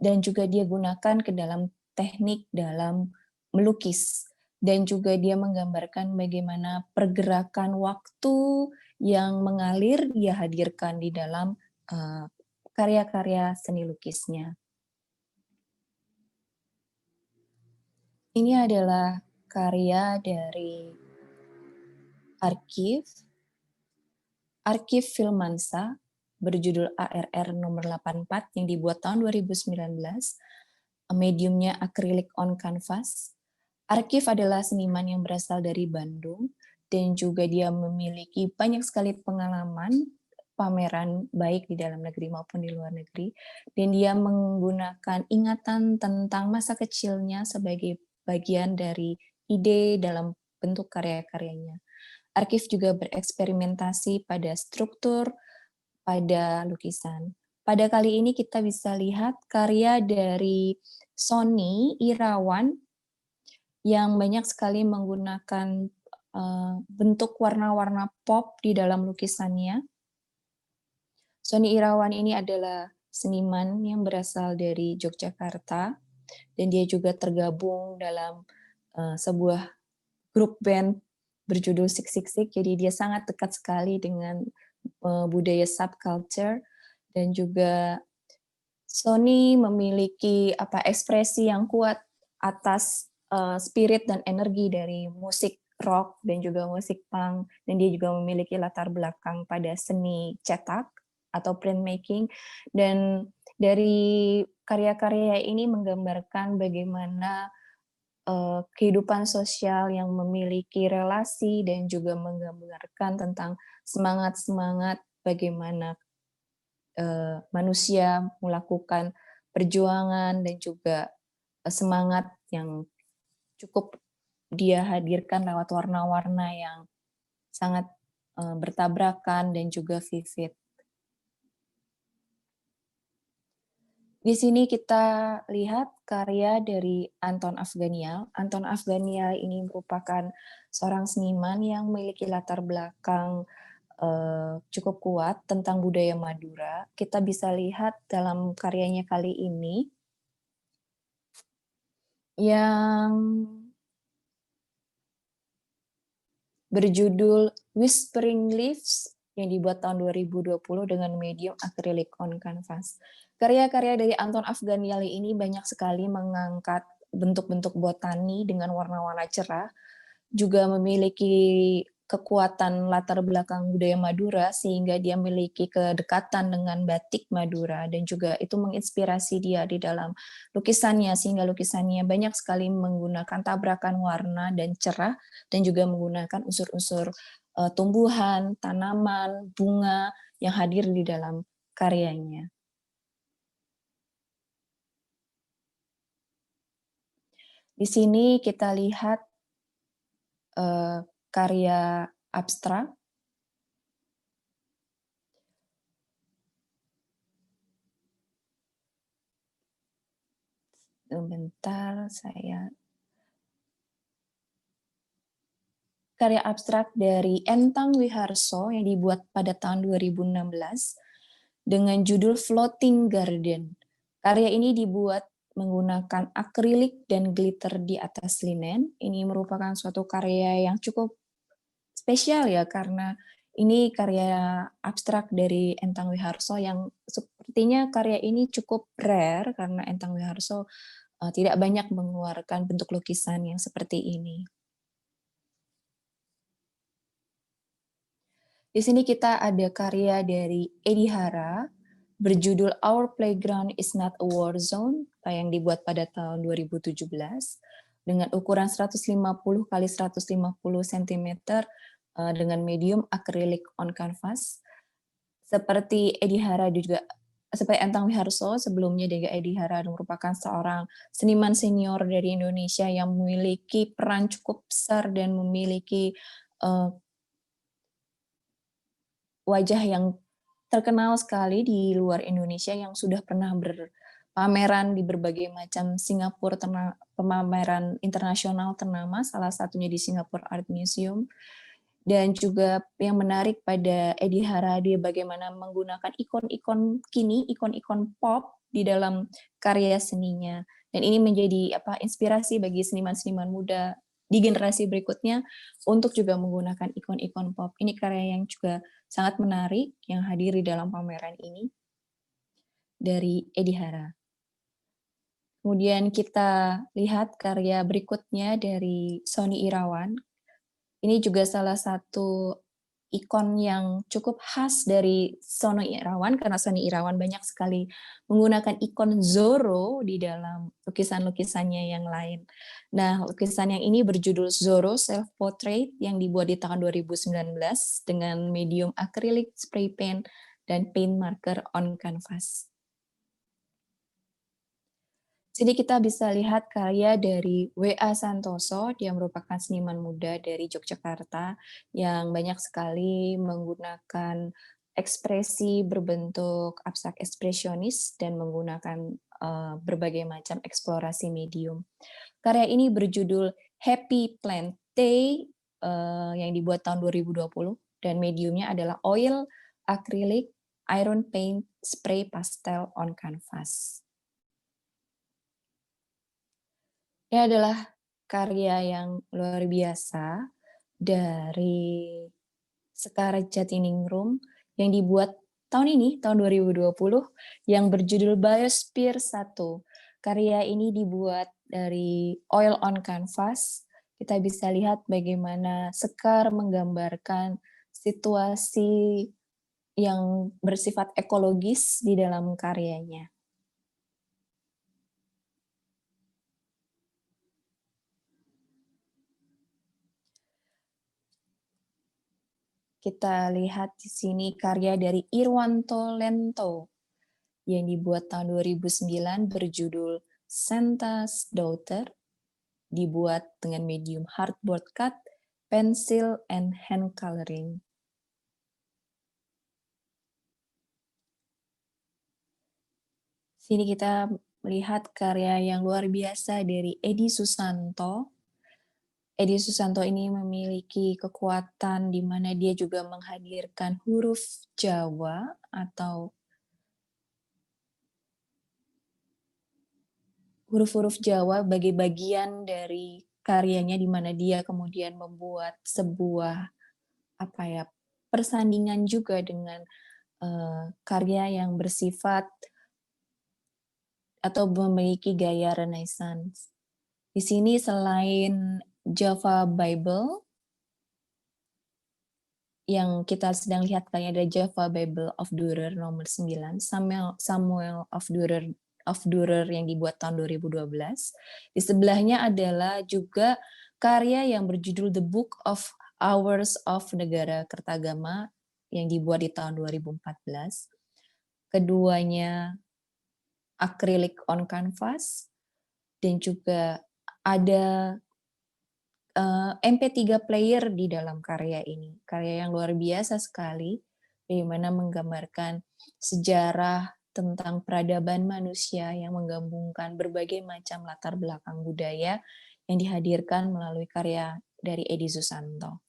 dan juga dia gunakan ke dalam teknik dalam melukis. Dan juga dia menggambarkan bagaimana pergerakan waktu yang mengalir dia hadirkan di dalam karya-karya seni lukisnya. Ini adalah karya dari Arkiv Filmansa berjudul ARR nomor 84 yang dibuat tahun 2019. Mediumnya acrylic on canvas. Arkiv adalah seniman yang berasal dari Bandung dan juga dia memiliki banyak sekali pengalaman pameran baik di dalam negeri maupun di luar negeri, dan dia menggunakan ingatan tentang masa kecilnya sebagai bagian dari ide dalam bentuk karya-karyanya. Arkiv juga bereksperimentasi pada struktur, pada lukisan. Pada kali ini kita bisa lihat karya dari Sony Irawan yang banyak sekali menggunakan bentuk warna-warna pop di dalam lukisannya. Sony Irawan ini adalah seniman yang berasal dari Yogyakarta, dan dia juga tergabung dalam sebuah grup band berjudul Sik, jadi dia sangat dekat sekali dengan budaya subculture, dan juga Sony memiliki ekspresi yang kuat atas spirit dan energi dari musik rock dan juga musik punk, dan dia juga memiliki latar belakang pada seni cetak atau printmaking, dan dari karya-karya ini menggambarkan bagaimana kehidupan sosial yang memiliki relasi dan juga menggambarkan tentang semangat-semangat bagaimana manusia melakukan perjuangan dan juga semangat yang cukup dia hadirkan lewat warna-warna yang sangat bertabrakan dan juga vivid. Di sini kita lihat karya dari Anton Afganial. Anton Afganial ini merupakan seorang seniman yang memiliki latar belakang cukup kuat tentang budaya Madura. Kita bisa lihat dalam karyanya kali ini yang berjudul Whispering Leaves yang dibuat tahun 2020 dengan medium acrylic on canvas. Karya-karya dari Anton Afganial ini banyak sekali mengangkat bentuk-bentuk botani dengan warna-warna cerah, juga memiliki kekuatan latar belakang budaya Madura sehingga dia memiliki kedekatan dengan batik Madura, dan juga itu menginspirasi dia di dalam lukisannya sehingga lukisannya banyak sekali menggunakan tabrakan warna dan cerah, dan juga menggunakan unsur-unsur tumbuhan, tanaman, bunga yang hadir di dalam karyanya. Di sini kita lihat karya abstrak. Sebentar, karya abstrak dari Entang Wiharso yang dibuat pada tahun 2016 dengan judul Floating Garden. Karya ini dibuat menggunakan akrilik dan glitter di atas linen. Ini merupakan suatu karya yang cukup spesial ya, karena ini karya abstrak dari Entang Wiharso yang sepertinya karya ini cukup rare karena Entang Wiharso tidak banyak mengeluarkan bentuk lukisan yang seperti ini. Di sini kita ada karya dari Edi Hara berjudul Our Playground is Not a War Zone yang dibuat pada tahun 2017 dengan ukuran 150 x 150 cm dengan medium acrylic on canvas. Seperti Edi Hara juga, seperti Entang Wiharso sebelumnya, juga Edi Hara merupakan seorang seniman senior dari Indonesia yang memiliki peran cukup besar dan memiliki wajah yang terkenal sekali di luar Indonesia yang sudah pernah berpameran di berbagai macam Singapura, pameran internasional ternama, salah satunya di Singapore Art Museum. Dan juga yang menarik pada Edi Hara, dia bagaimana menggunakan ikon-ikon kini, ikon-ikon pop di dalam karya seninya. Dan ini menjadi inspirasi bagi seniman-seniman muda di generasi berikutnya untuk juga menggunakan ikon-ikon pop. Ini karya yang juga sangat menarik yang hadir di dalam pameran ini dari Edi Hara. Kemudian kita lihat karya berikutnya dari Sony Irawan. Ini juga salah satu ikon yang cukup khas dari Sony Irawan, karena Sony Irawan banyak sekali menggunakan ikon Zorro di dalam lukisan-lukisannya yang lain. Nah, lukisan yang ini berjudul Zorro Self Portrait yang dibuat di tahun 2019 dengan medium acrylic, spray paint, dan paint marker on canvas. Sini kita bisa lihat karya dari W.A. Santoso, dia merupakan seniman muda dari Yogyakarta yang banyak sekali menggunakan ekspresi berbentuk abstrak ekspresionis dan menggunakan berbagai macam eksplorasi medium. Karya ini berjudul Happy Plant Day yang dibuat tahun 2020 dan mediumnya adalah oil, acrylic, iron paint, spray pastel on canvas. Ini adalah karya yang luar biasa dari Sekar Jatiningrum yang dibuat tahun ini, tahun 2020, yang berjudul Biosphere 1. Karya ini dibuat dari oil on canvas. Kita bisa lihat bagaimana Sekar menggambarkan situasi yang bersifat ekologis di dalam karyanya. Kita lihat di sini karya dari Irwanto Lento yang dibuat tahun 2009 berjudul Santa's Daughter, dibuat dengan medium hardboard cut, pencil, and hand coloring. Sini kita melihat karya yang luar biasa dari Edi Susanto. Edi Susanto ini memiliki kekuatan di mana dia juga menghadirkan huruf Jawa atau huruf-huruf Jawa bagi bagian dari karyanya, di mana dia kemudian membuat sebuah persandingan juga dengan karya yang bersifat atau memiliki gaya Renaissance. Di sini selain Java Bible yang kita sedang lihat kayaknya ada Java Bible of Dürer nomor 9, Samuel of Dürer yang dibuat tahun 2012. Di sebelahnya adalah juga karya yang berjudul The Book of Hours of Negara Kertagama yang dibuat di tahun 2014. Keduanya acrylic on canvas dan juga ada MP3 player di dalam karya ini. Karya yang luar biasa sekali, di mana menggambarkan sejarah tentang peradaban manusia yang menggabungkan berbagai macam latar belakang budaya yang dihadirkan melalui karya dari Edi Susanto.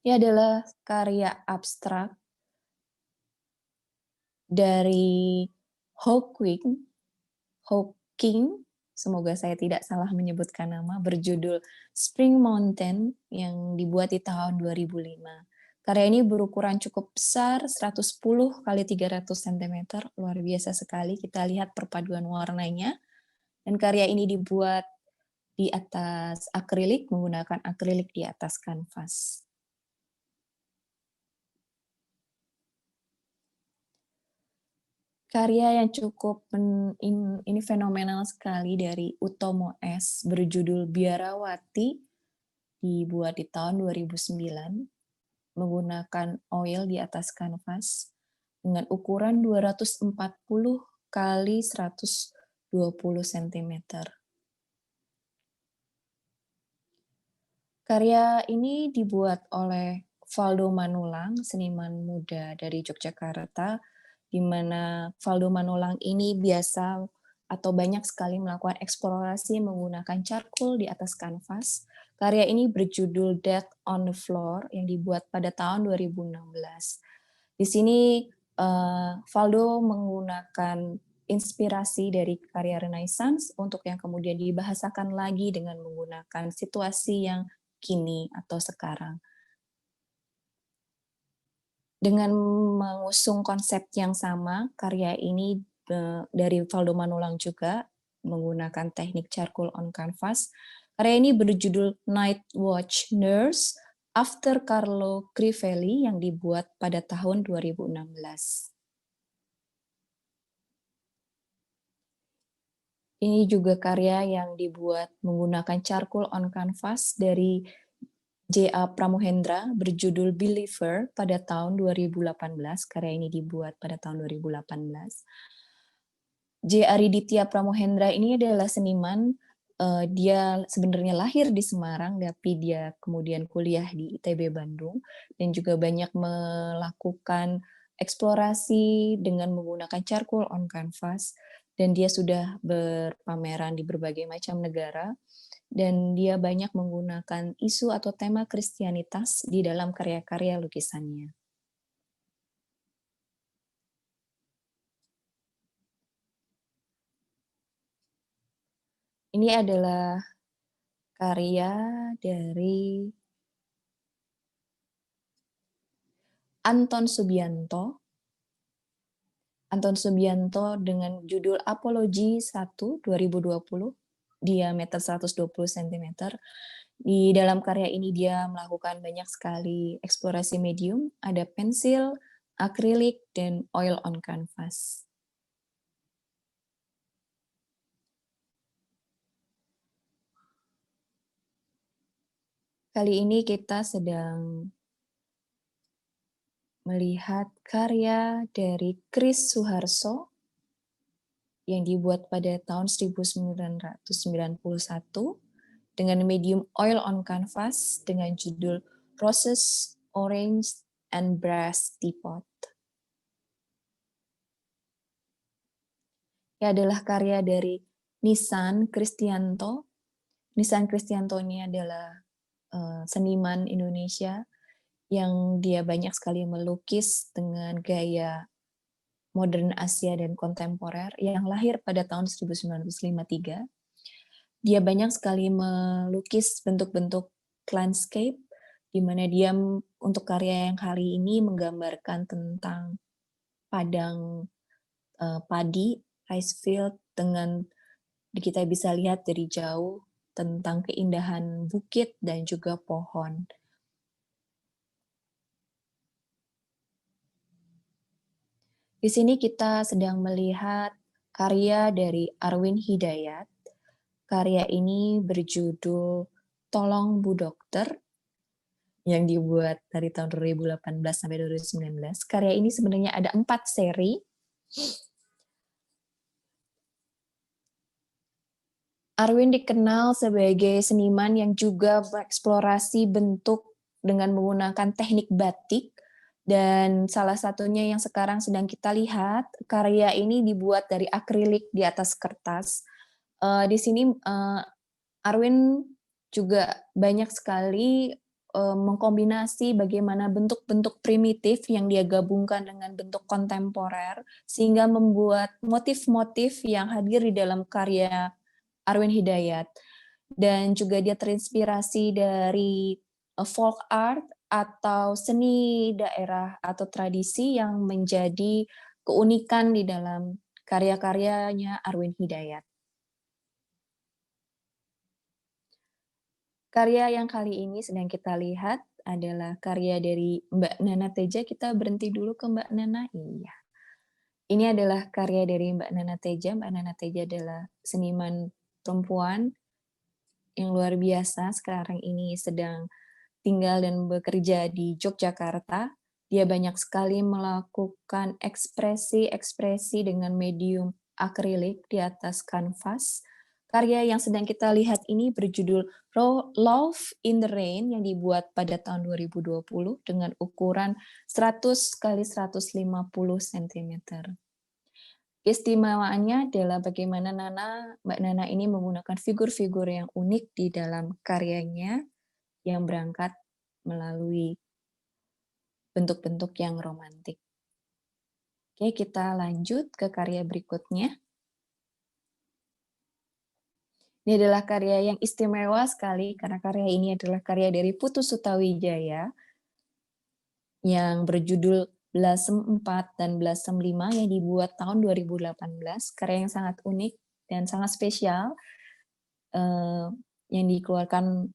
Ini adalah karya abstrak dari Hawking, semoga saya tidak salah menyebutkan nama, berjudul Spring Mountain yang dibuat di tahun 2005. Karya ini berukuran cukup besar, 110 kali 300 cm, luar biasa sekali. Kita lihat perpaduan warnanya. Dan karya ini dibuat di atas akrilik, menggunakan akrilik di atas kanvas. Karya yang cukup ini fenomenal sekali dari Utomo S berjudul Biarawati, dibuat di tahun 2009 menggunakan oil di atas kanvas dengan ukuran 240 kali 120 cm. Karya ini dibuat oleh Valdo Manulang, seniman muda dari Yogyakarta, di mana Valdo Manulang ini biasa atau banyak sekali melakukan eksplorasi menggunakan charcoal di atas kanvas. Karya ini berjudul Death on the Floor yang dibuat pada tahun 2016. Di sini Valdo menggunakan inspirasi dari karya Renaissance untuk yang kemudian dibahasakan lagi dengan menggunakan situasi yang kini atau sekarang. Dengan mengusung konsep yang sama, karya ini dari Valdo Manulang juga menggunakan teknik charcoal on canvas. Karya ini berjudul Night Watch Nurse After Carlo Crivelli yang dibuat pada tahun 2016. Ini juga karya yang dibuat menggunakan charcoal on canvas dari J.A. Pramohendra berjudul Believer pada tahun 2018. Karya ini dibuat pada tahun 2018. J. Ariditya Pramohendra ini adalah seniman. Dia sebenarnya lahir di Semarang, tapi dia kemudian kuliah di ITB Bandung dan juga banyak melakukan eksplorasi dengan menggunakan charcoal on canvas. Dan dia sudah berpameran di berbagai macam negara. Dan dia banyak menggunakan isu atau tema Kristianitas di dalam karya-karya lukisannya. Ini adalah karya dari Anton Subianto. Anton Subianto dengan judul Apology 1 2020. Diameter 120 cm. Di dalam karya ini dia melakukan banyak sekali eksplorasi medium, ada pensil, akrilik, dan oil on canvas. Kali ini kita sedang melihat karya dari Chris Suharso yang dibuat pada tahun 1991 dengan medium oil on canvas dengan judul Roses, Orange, and Brass Teapot. Ini adalah karya dari Nisan Kristianto. Nisan Kristianto ini adalah seniman Indonesia yang dia banyak sekali melukis dengan gaya modern Asia dan kontemporer yang lahir pada tahun 1953. Dia banyak sekali melukis bentuk-bentuk landscape, di mana dia untuk karya yang kali ini menggambarkan tentang padang padi, rice field, dengan kita bisa lihat dari jauh tentang keindahan bukit dan juga pohon. Di sini kita sedang melihat karya dari Arwin Hidayat. Karya ini berjudul Tolong Bu Dokter yang dibuat dari tahun 2018 sampai 2019. Karya ini sebenarnya ada 4 seri. Arwin dikenal sebagai seniman yang juga bereksplorasi bentuk dengan menggunakan teknik batik, dan salah satunya yang sekarang sedang kita lihat, karya ini dibuat dari akrilik di atas kertas. Di sini Arwin juga banyak sekali mengkombinasi bagaimana bentuk-bentuk primitif yang dia gabungkan dengan bentuk kontemporer, sehingga membuat motif-motif yang hadir di dalam karya Arwin Hidayat. Dan juga dia terinspirasi dari folk art atau seni daerah atau tradisi yang menjadi keunikan di dalam karya-karyanya Arwin Hidayat. Karya yang kali ini sedang kita lihat adalah karya dari Mbak Nana Teja. Kita berhenti dulu ke Mbak Nana. Iya. Ini adalah karya dari Mbak Nana Teja. Mbak Nana Teja adalah seniman perempuan yang luar biasa. Sekarang ini sedang tinggal dan bekerja di Yogyakarta. Dia banyak sekali melakukan ekspresi-ekspresi dengan medium akrilik di atas kanvas. Karya yang sedang kita lihat ini berjudul Love in the Rain yang dibuat pada tahun 2020 dengan ukuran 100 kali 150 cm. Keistimewaannya adalah bagaimana Mbak Nana ini menggunakan figur-figur yang unik di dalam karyanya yang berangkat melalui bentuk-bentuk yang romantik. Oke, kita lanjut ke karya berikutnya. Ini adalah karya yang istimewa sekali karena karya ini adalah karya dari Putu Sutawijaya yang berjudul Blasem 4 dan Blasem 5 yang dibuat tahun 2018. Karya yang sangat unik dan sangat spesial yang dikeluarkan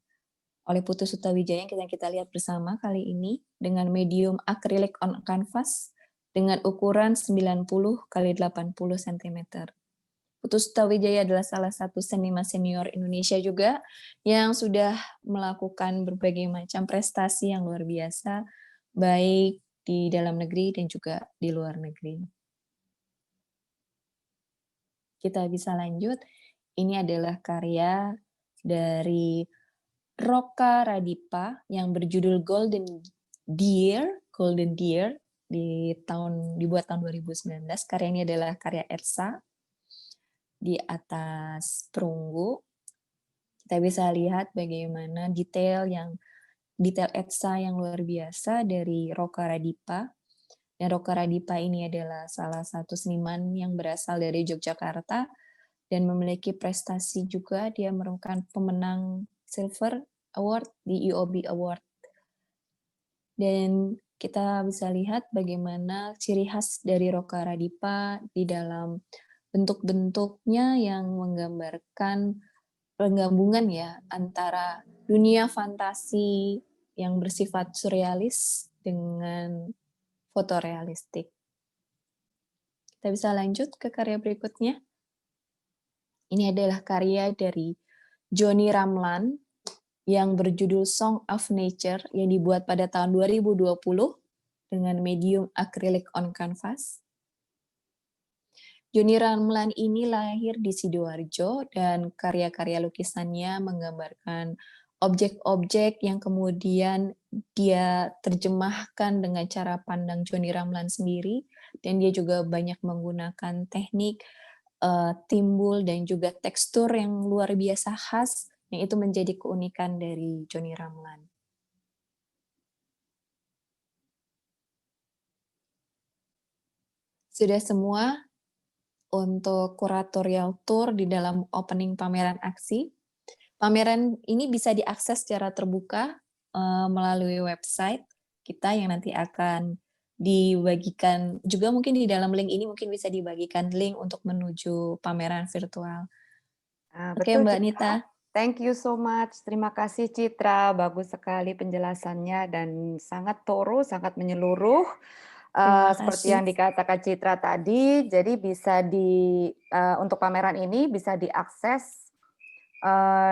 oleh Putu Sutawijaya yang kita lihat bersama kali ini dengan medium acrylic on canvas dengan ukuran 90 kali 80 cm. Putu Sutawijaya adalah salah satu seniman senior Indonesia juga yang sudah melakukan berbagai macam prestasi yang luar biasa, baik di dalam negeri dan juga di luar negeri. Kita bisa lanjut. Ini adalah karya dari Roka Radipa yang berjudul Golden Deer dibuat tahun 2019. Karya ini adalah karya Ersa di atas perunggu. Kita bisa lihat bagaimana detail Etsa yang luar biasa dari Roka Radipa. Dan Roka Radipa ini adalah salah satu seniman yang berasal dari Yogyakarta dan memiliki prestasi juga. Dia merupakan pemenang Silver Award di UOB Award. Dan kita bisa lihat bagaimana ciri khas dari Roka Radipa di dalam bentuk-bentuknya yang menggambarkan penggabungan ya antara dunia fantasi yang bersifat surrealis dengan fotorealistik. Kita bisa lanjut ke karya berikutnya. Ini adalah karya dari Johnny Ramlan yang berjudul Song of Nature yang dibuat pada tahun 2020 dengan medium acrylic on canvas. Johnny Ramlan ini lahir di Sidoarjo dan karya-karya lukisannya menggambarkan objek-objek yang kemudian dia terjemahkan dengan cara pandang Johnny Ramlan sendiri, dan dia juga banyak menggunakan teknik timbul dan juga tekstur yang luar biasa khas, yang itu menjadi keunikan dari Johnny Ramlan. Sudah semua untuk kuratorial tour di dalam opening pameran aksi. Pameran ini bisa diakses secara terbuka melalui website kita yang nanti akan dibagikan juga, mungkin di dalam link ini mungkin bisa dibagikan link untuk menuju pameran virtual. Oke, Mbak Nita. Thank you so much. Terima kasih Citra, bagus sekali penjelasannya dan sangat thorough, sangat menyeluruh. Seperti yang dikatakan Citra tadi, jadi bisa untuk pameran ini bisa diakses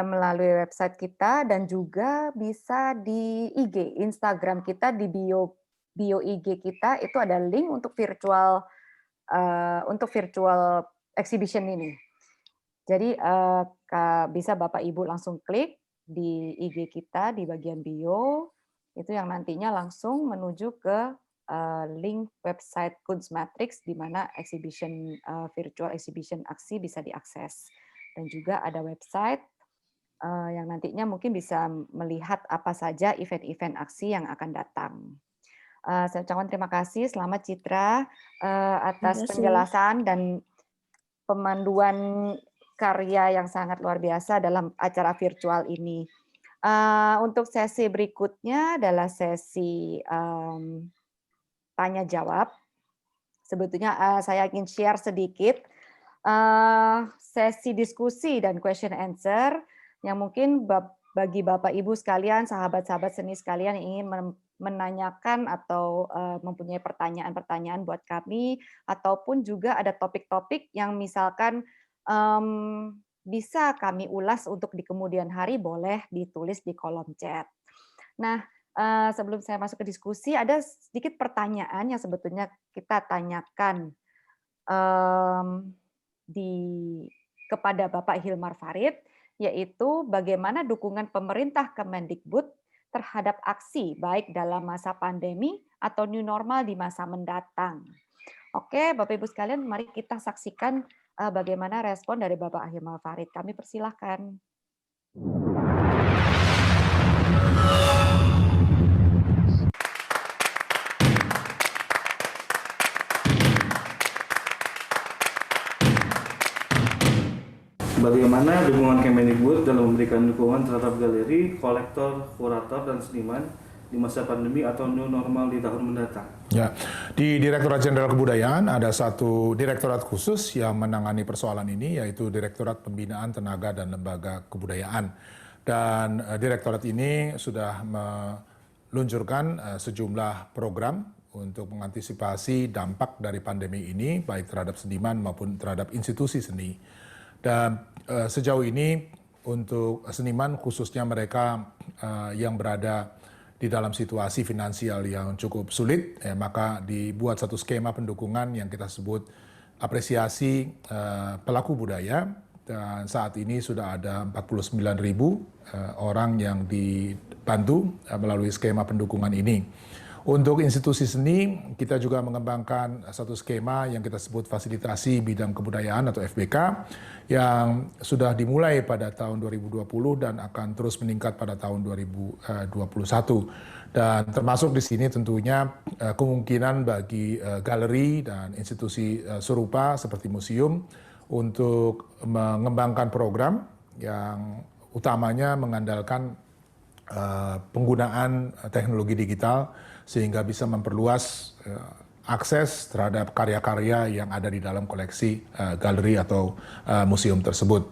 melalui website kita dan juga bisa di IG, Instagram kita, di bio IG kita itu ada link untuk virtual exhibition ini. Jadi bisa Bapak Ibu langsung klik di IG kita di bagian bio, itu yang nantinya langsung menuju ke link website Kunstmatrix di mana virtual exhibition aksi bisa diakses. Dan juga ada website yang nantinya mungkin bisa melihat apa saja event-event aksi yang akan datang. Saya ucapkan terima kasih, selamat Citra atas penjelasan dan pemanduan karya yang sangat luar biasa dalam acara virtual ini. Untuk sesi berikutnya adalah sesi tanya jawab. Sebetulnya saya ingin share sedikit sesi diskusi dan question answer yang mungkin bagi Bapak Ibu sekalian, sahabat-sahabat seni sekalian yang ingin menanyakan atau mempunyai pertanyaan-pertanyaan buat kami, ataupun juga ada topik-topik yang misalkan bisa kami ulas untuk di kemudian hari, boleh ditulis di kolom chat. Nah, sebelum saya masuk ke diskusi, ada sedikit pertanyaan yang sebetulnya kita tanyakan kepada Bapak Hilmar Farid, yaitu bagaimana dukungan pemerintah Kemendikbud terhadap aksi, baik dalam masa pandemi atau new normal di masa mendatang. Oke, Bapak Ibu sekalian, mari kita saksikan bagaimana respon dari Bapak Hilmar Farid. Kami persilahkan. Bagaimana dukungan Kemendikbud dalam memberikan dukungan terhadap galeri, kolektor, kurator, dan seniman di masa pandemi atau new normal di tahun mendatang? Ya, di Direktorat Jenderal Kebudayaan ada satu direktorat khusus yang menangani persoalan ini, yaitu Direktorat Pembinaan Tenaga dan Lembaga Kebudayaan. Dan direktorat ini sudah meluncurkan sejumlah program untuk mengantisipasi dampak dari pandemi ini, baik terhadap seniman maupun terhadap institusi seni. Dan sejauh ini untuk seniman, khususnya mereka yang berada di dalam situasi finansial yang cukup sulit, maka dibuat satu skema pendukungan yang kita sebut apresiasi pelaku budaya, dan saat ini sudah ada 49.000 orang yang dibantu melalui skema pendukungan ini. Untuk institusi seni, kita juga mengembangkan satu skema yang kita sebut fasilitasi bidang kebudayaan atau FBK yang sudah dimulai pada tahun 2020 dan akan terus meningkat pada tahun 2021. Dan termasuk di sini tentunya kemungkinan bagi galeri dan institusi serupa seperti museum untuk mengembangkan program yang utamanya mengandalkan penggunaan teknologi digital sehingga bisa memperluas akses terhadap karya-karya yang ada di dalam koleksi galeri atau museum tersebut.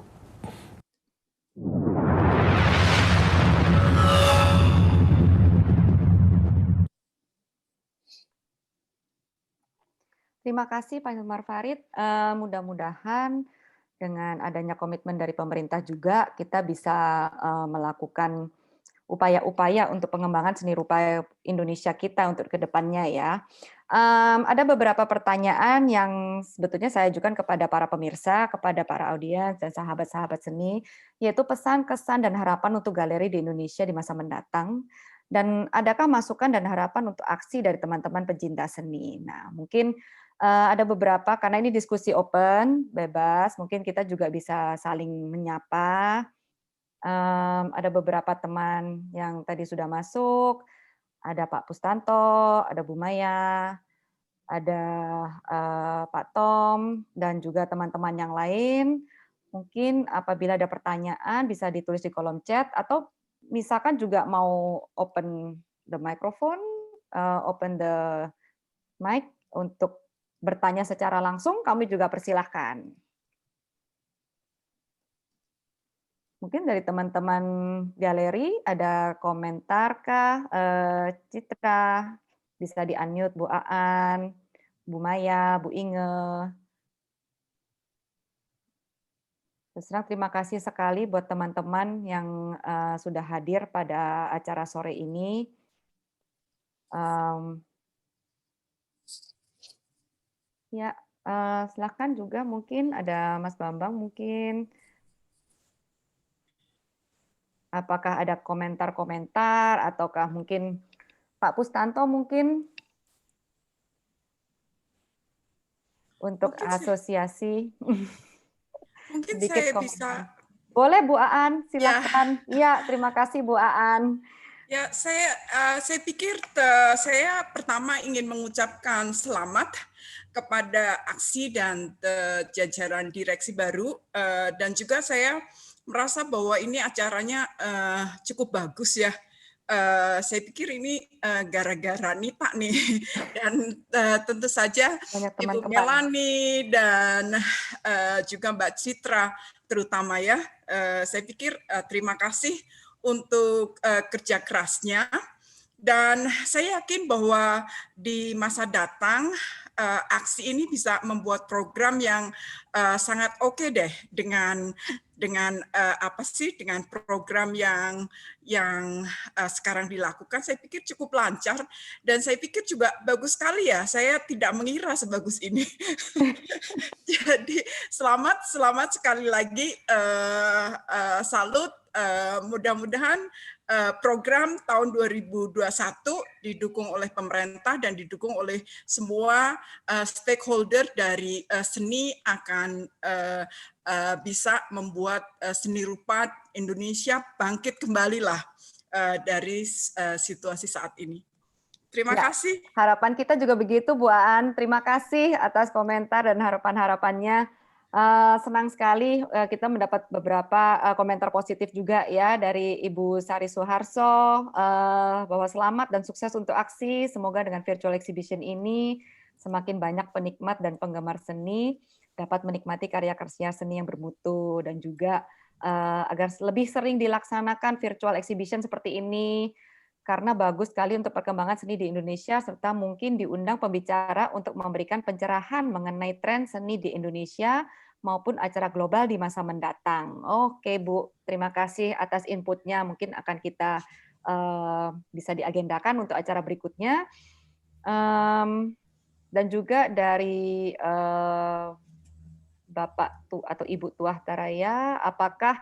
Terima kasih Pak Hilmar Farid. Mudah-mudahan dengan adanya komitmen dari pemerintah juga kita bisa melakukan upaya-upaya untuk pengembangan seni rupa Indonesia kita untuk kedepannya ya. Ada beberapa pertanyaan yang sebetulnya saya ajukan kepada para pemirsa, kepada para audiens dan sahabat-sahabat seni, yaitu pesan, kesan, dan harapan untuk galeri di Indonesia di masa mendatang. Dan adakah masukan dan harapan untuk aksi dari teman-teman pecinta seni? Nah, mungkin ada beberapa, karena ini diskusi open, bebas, mungkin kita juga bisa saling menyapa. Ada beberapa teman yang tadi sudah masuk, ada Pak Pustanto, ada Bu Maya, ada Pak Tom, dan juga teman-teman yang lain. Mungkin apabila ada pertanyaan bisa ditulis di kolom chat, atau misalkan juga mau open the microphone, open the mic untuk bertanya secara langsung, kami juga persilahkan. Mungkin dari teman-teman galeri ada komentar kah? Citra, bisa di-unmute Bu Aan, Bu Maya, Bu Inge. Terima kasih sekali buat teman-teman yang sudah hadir pada acara sore ini. Ya, silakan juga mungkin ada Mas Bambang mungkin Apakah ada komentar-komentar ataukah mungkin Pak Pustanto mungkin untuk Mungkin asosiasi sedikit saya komentar. bisa. Boleh Bu Aan, Ya, silakan. Iya, terima kasih Bu Aan. ya saya pikir saya pertama ingin mengucapkan selamat kepada aksi dan jajaran direksi baru, dan juga saya merasa bahwa ini acaranya cukup bagus ya. Saya pikir ini gara-gara Nita nih, dan tentu saja Banyak Ibu teman-teman. Melani dan juga Mbak Citra terutama ya. Saya pikir terima kasih untuk kerja kerasnya, dan saya yakin bahwa di masa datang aksi ini bisa membuat program yang sangat oke deh dengan dengan program yang sekarang dilakukan. Saya pikir cukup lancar, dan saya pikir juga bagus sekali ya. Saya tidak mengira sebagus ini. Jadi selamat sekali lagi, salut. Mudah-mudahan program tahun 2021 didukung oleh pemerintah dan didukung oleh semua stakeholder dari seni akan bisa membuat seni rupa Indonesia bangkit kembali lah dari situasi saat ini. Terima kasih. Harapan kita juga begitu, Bu Aan. Terima kasih atas komentar dan harapan-harapannya. Senang sekali kita mendapat beberapa komentar positif juga ya dari Ibu Sari Suharso, bahwa selamat dan sukses untuk aksi. Semoga dengan virtual exhibition ini semakin banyak penikmat dan penggemar seni dapat menikmati karya-karya seni yang bermutu, dan juga agar lebih sering dilaksanakan virtual exhibition seperti ini, karena bagus sekali untuk perkembangan seni di Indonesia, serta mungkin diundang pembicara untuk memberikan pencerahan mengenai tren seni di Indonesia maupun acara global di masa mendatang. Oke Bu, terima kasih atas inputnya. Mungkin akan kita bisa diagendakan untuk acara berikutnya. Dan juga dari Bapak atau Ibu Tuah Taraya, apakah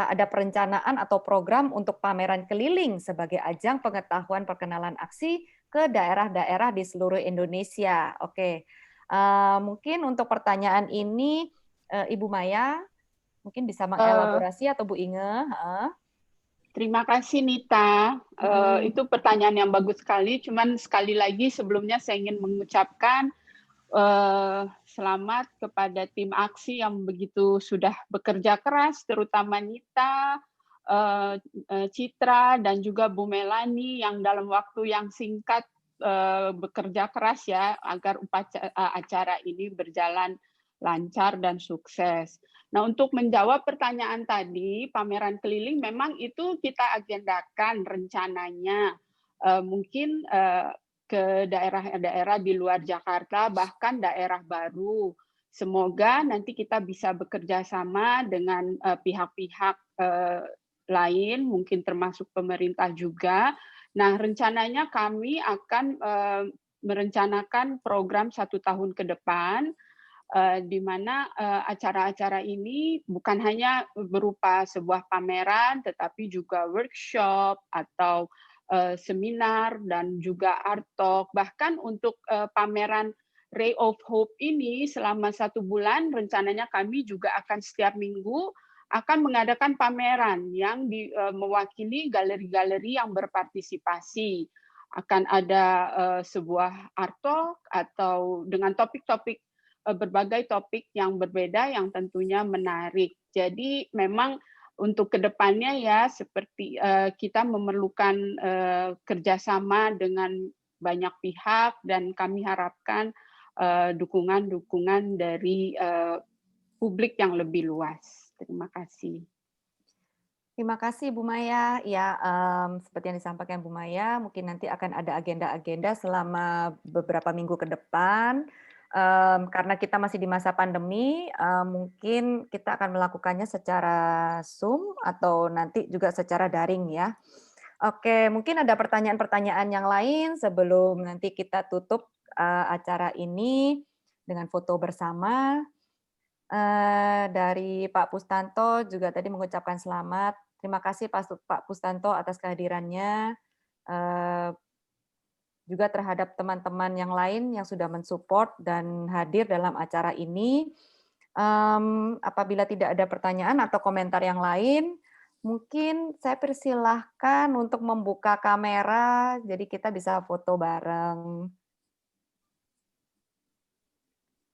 ada perencanaan atau program untuk pameran keliling sebagai ajang pengetahuan perkenalan aksi ke daerah-daerah di seluruh Indonesia? Oke, mungkin untuk pertanyaan ini Ibu Maya mungkin bisa mengelaborasi atau Bu Inge. Terima kasih Nita. Itu pertanyaan yang bagus sekali. Cuman sekali lagi sebelumnya saya ingin mengucapkan selamat kepada tim aksi yang begitu sudah bekerja keras, terutama Nita, Citra, dan juga Bu Melani yang dalam waktu yang singkat bekerja keras ya agar acara ini berjalan lancar dan sukses. Nah, untuk menjawab pertanyaan tadi, pameran keliling memang itu kita agendakan rencananya mungkin ke daerah-daerah di luar Jakarta, bahkan daerah baru. Semoga nanti kita bisa bekerja sama dengan pihak-pihak lain, mungkin termasuk pemerintah juga. Nah, rencananya kami akan merencanakan program 1 tahun ke depan, di mana acara-acara ini bukan hanya berupa sebuah pameran, tetapi juga workshop atau seminar dan juga art talk. Bahkan untuk pameran Ray of Hope ini selama 1 bulan rencananya kami juga akan setiap minggu akan mengadakan pameran yang mewakili galeri-galeri yang berpartisipasi. Akan ada sebuah art talk atau dengan topik-topik berbagai topik yang berbeda yang tentunya menarik. Jadi memang untuk kedepannya ya seperti kita memerlukan kerjasama dengan banyak pihak, dan kami harapkan dukungan-dukungan dari publik yang lebih luas. Terima kasih. Terima kasih Bu Maya. Ya, seperti yang disampaikan Bu Maya, mungkin nanti akan ada agenda-agenda selama beberapa minggu ke depan. Karena kita masih di masa pandemi, mungkin kita akan melakukannya secara Zoom atau nanti juga secara daring ya. Oke, mungkin ada pertanyaan-pertanyaan yang lain sebelum nanti kita tutup acara ini dengan foto bersama. Dari Pak Pustanto juga tadi mengucapkan selamat Terima kasih Pak Pustanto atas kehadirannya, juga terhadap teman-teman yang lain yang sudah mensupport dan hadir dalam acara ini. Apabila tidak ada pertanyaan atau komentar yang lain, mungkin saya persilahkan untuk membuka kamera, jadi kita bisa foto bareng.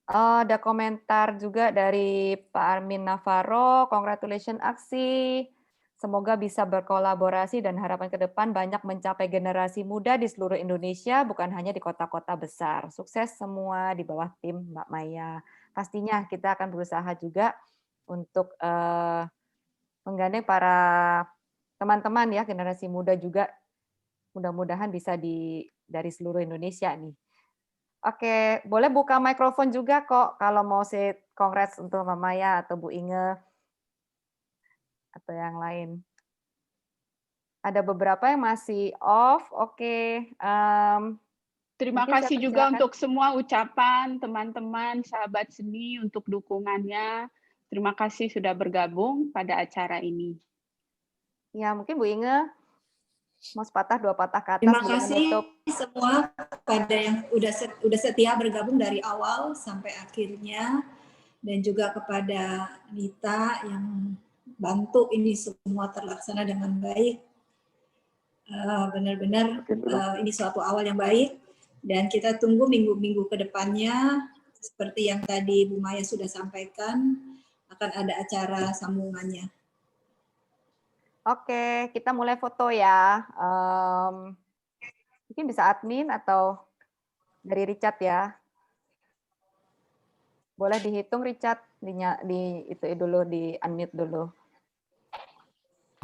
Ada komentar juga dari Pak Armin Navarro, congratulations aksi. Semoga bisa berkolaborasi dan harapan ke depan banyak mencapai generasi muda di seluruh Indonesia, bukan hanya di kota-kota besar. Sukses semua di bawah tim Mbak Maya. Pastinya kita akan berusaha juga untuk menggandeng para teman-teman ya, generasi muda juga, mudah-mudahan bisa dari seluruh Indonesia nih. Oke, boleh buka mikrofon juga kok kalau mau say congrats untuk Mbak Maya atau Bu Inge atau yang lain. Ada beberapa yang masih off. Oke. Terima kasih juga untuk semua ucapan teman-teman, sahabat seni untuk dukungannya. Terima kasih sudah bergabung pada acara ini. Ya, mungkin Bu Inge mau sepatah dua patah kata. Terima kasih semua pada yang udah setia bergabung dari awal sampai akhirnya, dan juga kepada Nita yang bantu ini semua terlaksana dengan baik. Benar-benar ini suatu awal yang baik, dan kita tunggu minggu-minggu ke depannya. Seperti yang tadi Bu Maya sudah sampaikan, akan ada acara sambungannya. Oke, kita mulai foto ya. Mungkin bisa admin atau dari Richard ya. Boleh dihitung Richard, itu dulu, di unmute dulu.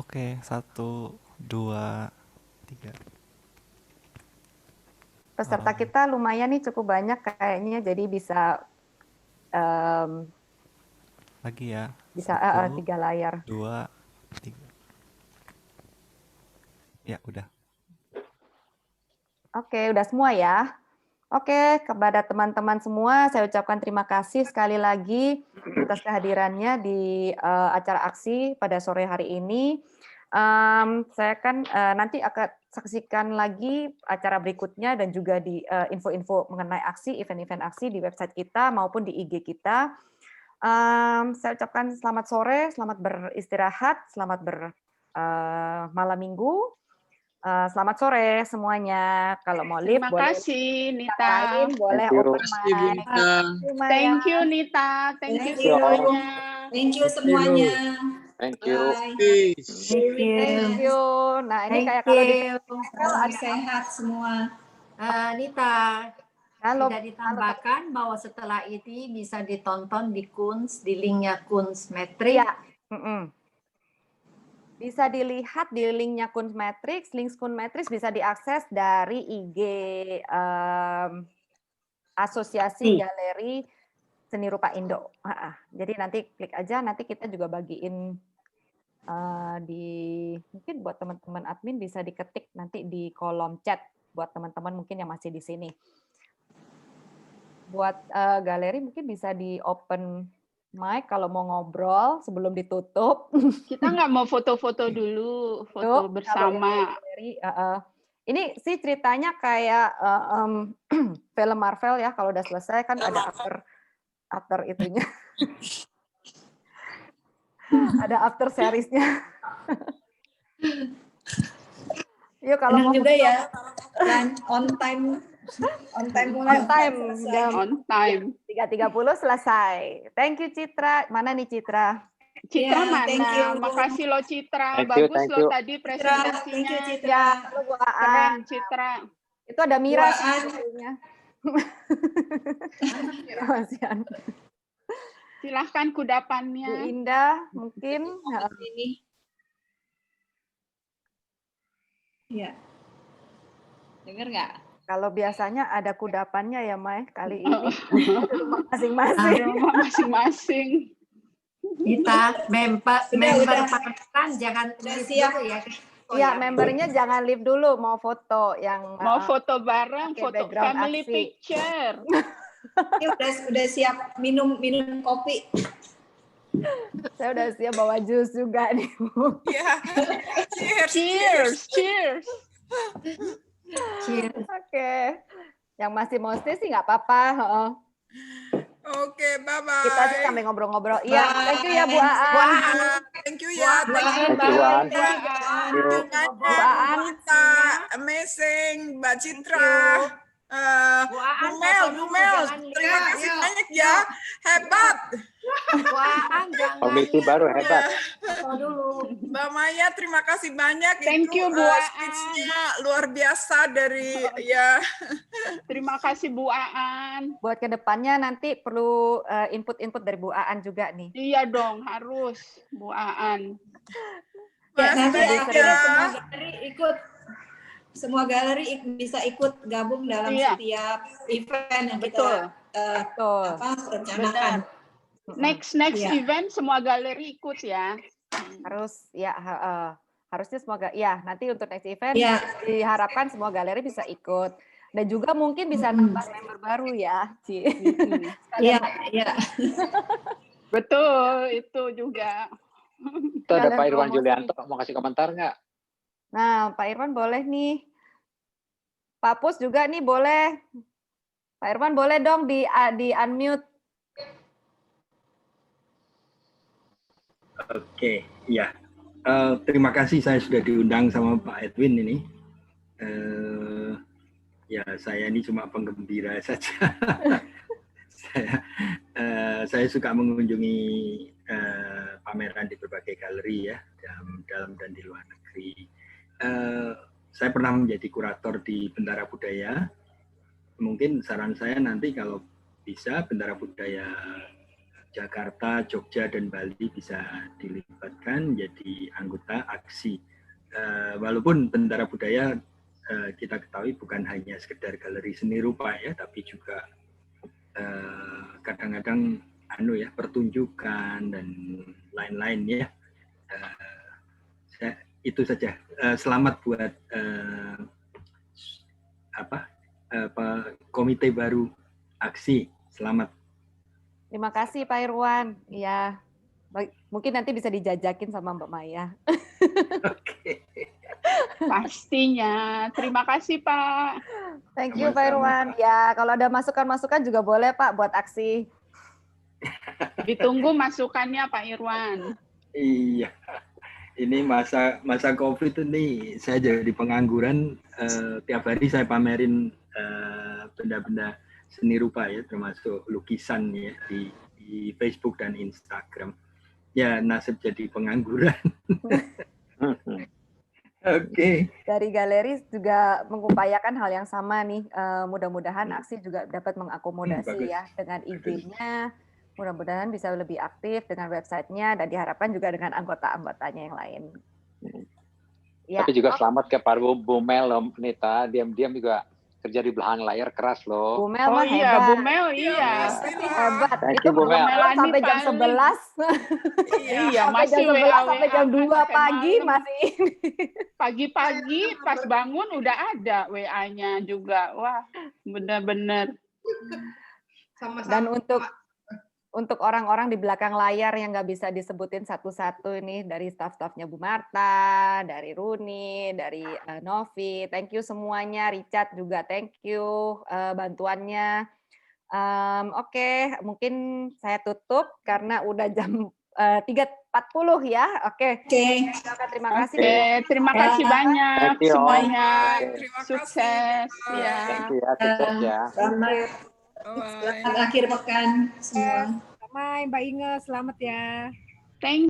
Oke, 1, 2, 3. Peserta kita lumayan nih, cukup banyak kayaknya, jadi bisa lagi ya. Bisa 3 layar. 2, 3. Ya, udah. Oke, udah semua ya. Oke, kepada teman-teman semua, saya ucapkan terima kasih sekali lagi atas kehadirannya di acara aksi pada sore hari ini. Saya akan nanti akan saksikan lagi acara berikutnya dan juga di info-info mengenai aksi, event-event aksi di website kita maupun di IG kita. Saya ucapkan selamat sore, selamat beristirahat, selamat malam minggu. Selamat sore semuanya. Kalau mau live Terima boleh. kasih Nita. Lain, boleh open mic. Thank you Nita. Thank you semuanya. Thank you semuanya. Thank you. Thank you. Nah, ini kayak kalau di Salam sehat semua. Nita, sudah ditambahkan bahwa setelah ini bisa ditonton di Kunz, di linknya Kunzmetrics. Ya. Bisa dilihat di linknya Kunzmetrics. Link Kunzmetrics bisa diakses dari IG Asosiasi Galeri Seni Rupa Indo. Jadi nanti klik aja, nanti kita juga bagiin mungkin buat teman-teman admin bisa diketik nanti di kolom chat buat teman-teman mungkin yang masih di sini. Buat galeri mungkin bisa di open mic kalau mau ngobrol sebelum ditutup. Kita nggak mau foto-foto dulu, foto bersama. Ini sih ceritanya kayak film Marvel ya, kalau udah selesai kan ada after itunya. Ada after seriesnya. Yuk kalau mau juga ya, dan on time mulai. On time. 3.30 selesai. Thank you Citra. Mana nih Citra? Citra mana? Makasih lo Citra. Bagus lo tadi presentasinya. Ya, keren Citra. Itu ada Mira sih. Silahkan kudapannya. Bu Indah mungkin. Iya. Dengar nggak? Kalau biasanya ada kudapannya ya, Mai. Kali ini masing-masing. Kita member pameran jangan siap ya. Iya, membernya jangan live dulu, mau foto yang mau foto bareng, foto family picture. Ini udah siap minum kopi. Saya udah siap bawa jus juga nih, Bu. Ya. Cheers. Cheers, cheers. Cheers. Oke. Yang masih mau stay sih nggak apa-apa. Heeh. Oke, bye-bye. Kita sih sampai ngobrol-ngobrol. Iya, thank you ya Bu Aan. Thank you ya. Bye. Thank you, Wan. Bu Aan. Kita amazing, Mbak Citra. Bu Mel, terima kasih banyak ya. Hebat. Komisi baru hebat. Mbak Maya, terima kasih banyak. Thank you, Bu Speech-nya luar biasa dari ya. Terima kasih Bu Aan. Buat kedepannya nanti perlu input-input dari Bu Aan juga nih. Iya dong, harus Bu Aan. Ya, nanti Mas, akhirnya ya. semua galeri semua galeri bisa ikut gabung dalam Iya. setiap event yang Betul. kita rencanakan. Next Iya. event semua galeri ikut ya. Harus ya harusnya semua ya nanti untuk next event Iya. diharapkan semua galeri bisa ikut dan juga mungkin bisa nambah member baru ya, Ci. Iya, iya. Betul, itu juga. Itu ada Sekalian Pak Irwan promosi. Julianto, mau kasih komentar nggak? Nah, Pak Irwan boleh nih. Pak Pus juga nih boleh. Pak Irwan boleh dong di unmute. Oke, ya. Terima kasih saya sudah diundang sama Pak Edwin ini. Ya, saya ini cuma penggembira saja. Saya suka mengunjungi pameran di berbagai galeri ya, dalam dan di luar negeri. Saya pernah menjadi kurator di Bentara Budaya. Mungkin saran saya nanti kalau bisa Bentara Budaya Jakarta, Jogja, dan Bali bisa dilibatkan jadi anggota aksi. Walaupun Bentara Budaya kita ketahui bukan hanya sekedar galeri seni rupa ya, tapi juga kadang-kadang pertunjukan dan lain-lain ya. Itu saja. Selamat buat komite baru aksi. Selamat. Terima kasih Pak Irwan. Ya, mungkin nanti bisa dijajakin sama Mbak Maya. Pastinya. Terima kasih Pak. Thank you Pak Irwan. Ya, kalau ada masukan-masukan juga boleh Pak buat aksi. Ditunggu masukannya Pak Irwan. Iya. Ini masa COVID ini saya jadi pengangguran. Tiap hari saya pamerin benda-benda seni rupa ya, termasuk lukisan ya di Facebook dan Instagram. Ya, nasib jadi pengangguran. Oke. Dari galeri juga mengupayakan hal yang sama nih. Mudah-mudahan aksi juga dapat mengakomodasi ya dengan IG-nya. Mudah-mudahan bisa lebih aktif dengan websitenya dan diharapkan juga dengan anggota-anggotanya yang lain. Ya. Tapi juga selamat ke Pak Bu Mel loh, Nita. Diam-diam juga kerja di belakang layar keras loh. Bu Mel mah iya, hebat. Bu Mel iya. Hebat. Thank Itu you, Bu Mel. sampai jam 11. Iya, sampai masih jam 11 sampai jam 2 sampai pagi malam. masih ini. Pagi-pagi pas bangun udah ada WA-nya juga. Wah, benar-benar. Dan untuk orang-orang di belakang layar yang nggak bisa disebutin satu-satu ini, dari staff-staffnya Bu Marta, dari Runi, dari Novi, thank you semuanya, Richard juga thank you bantuannya. Oke, mungkin saya tutup karena udah jam 3.40 ya. Oke. Terima kasih. Oke, terima kasih banyak Thank you, semuanya. Terima Sukses. Ya. Thank you ya, sukses ya. Selamat akhir pekan semua. Mbak Inge, selamat ya. Thank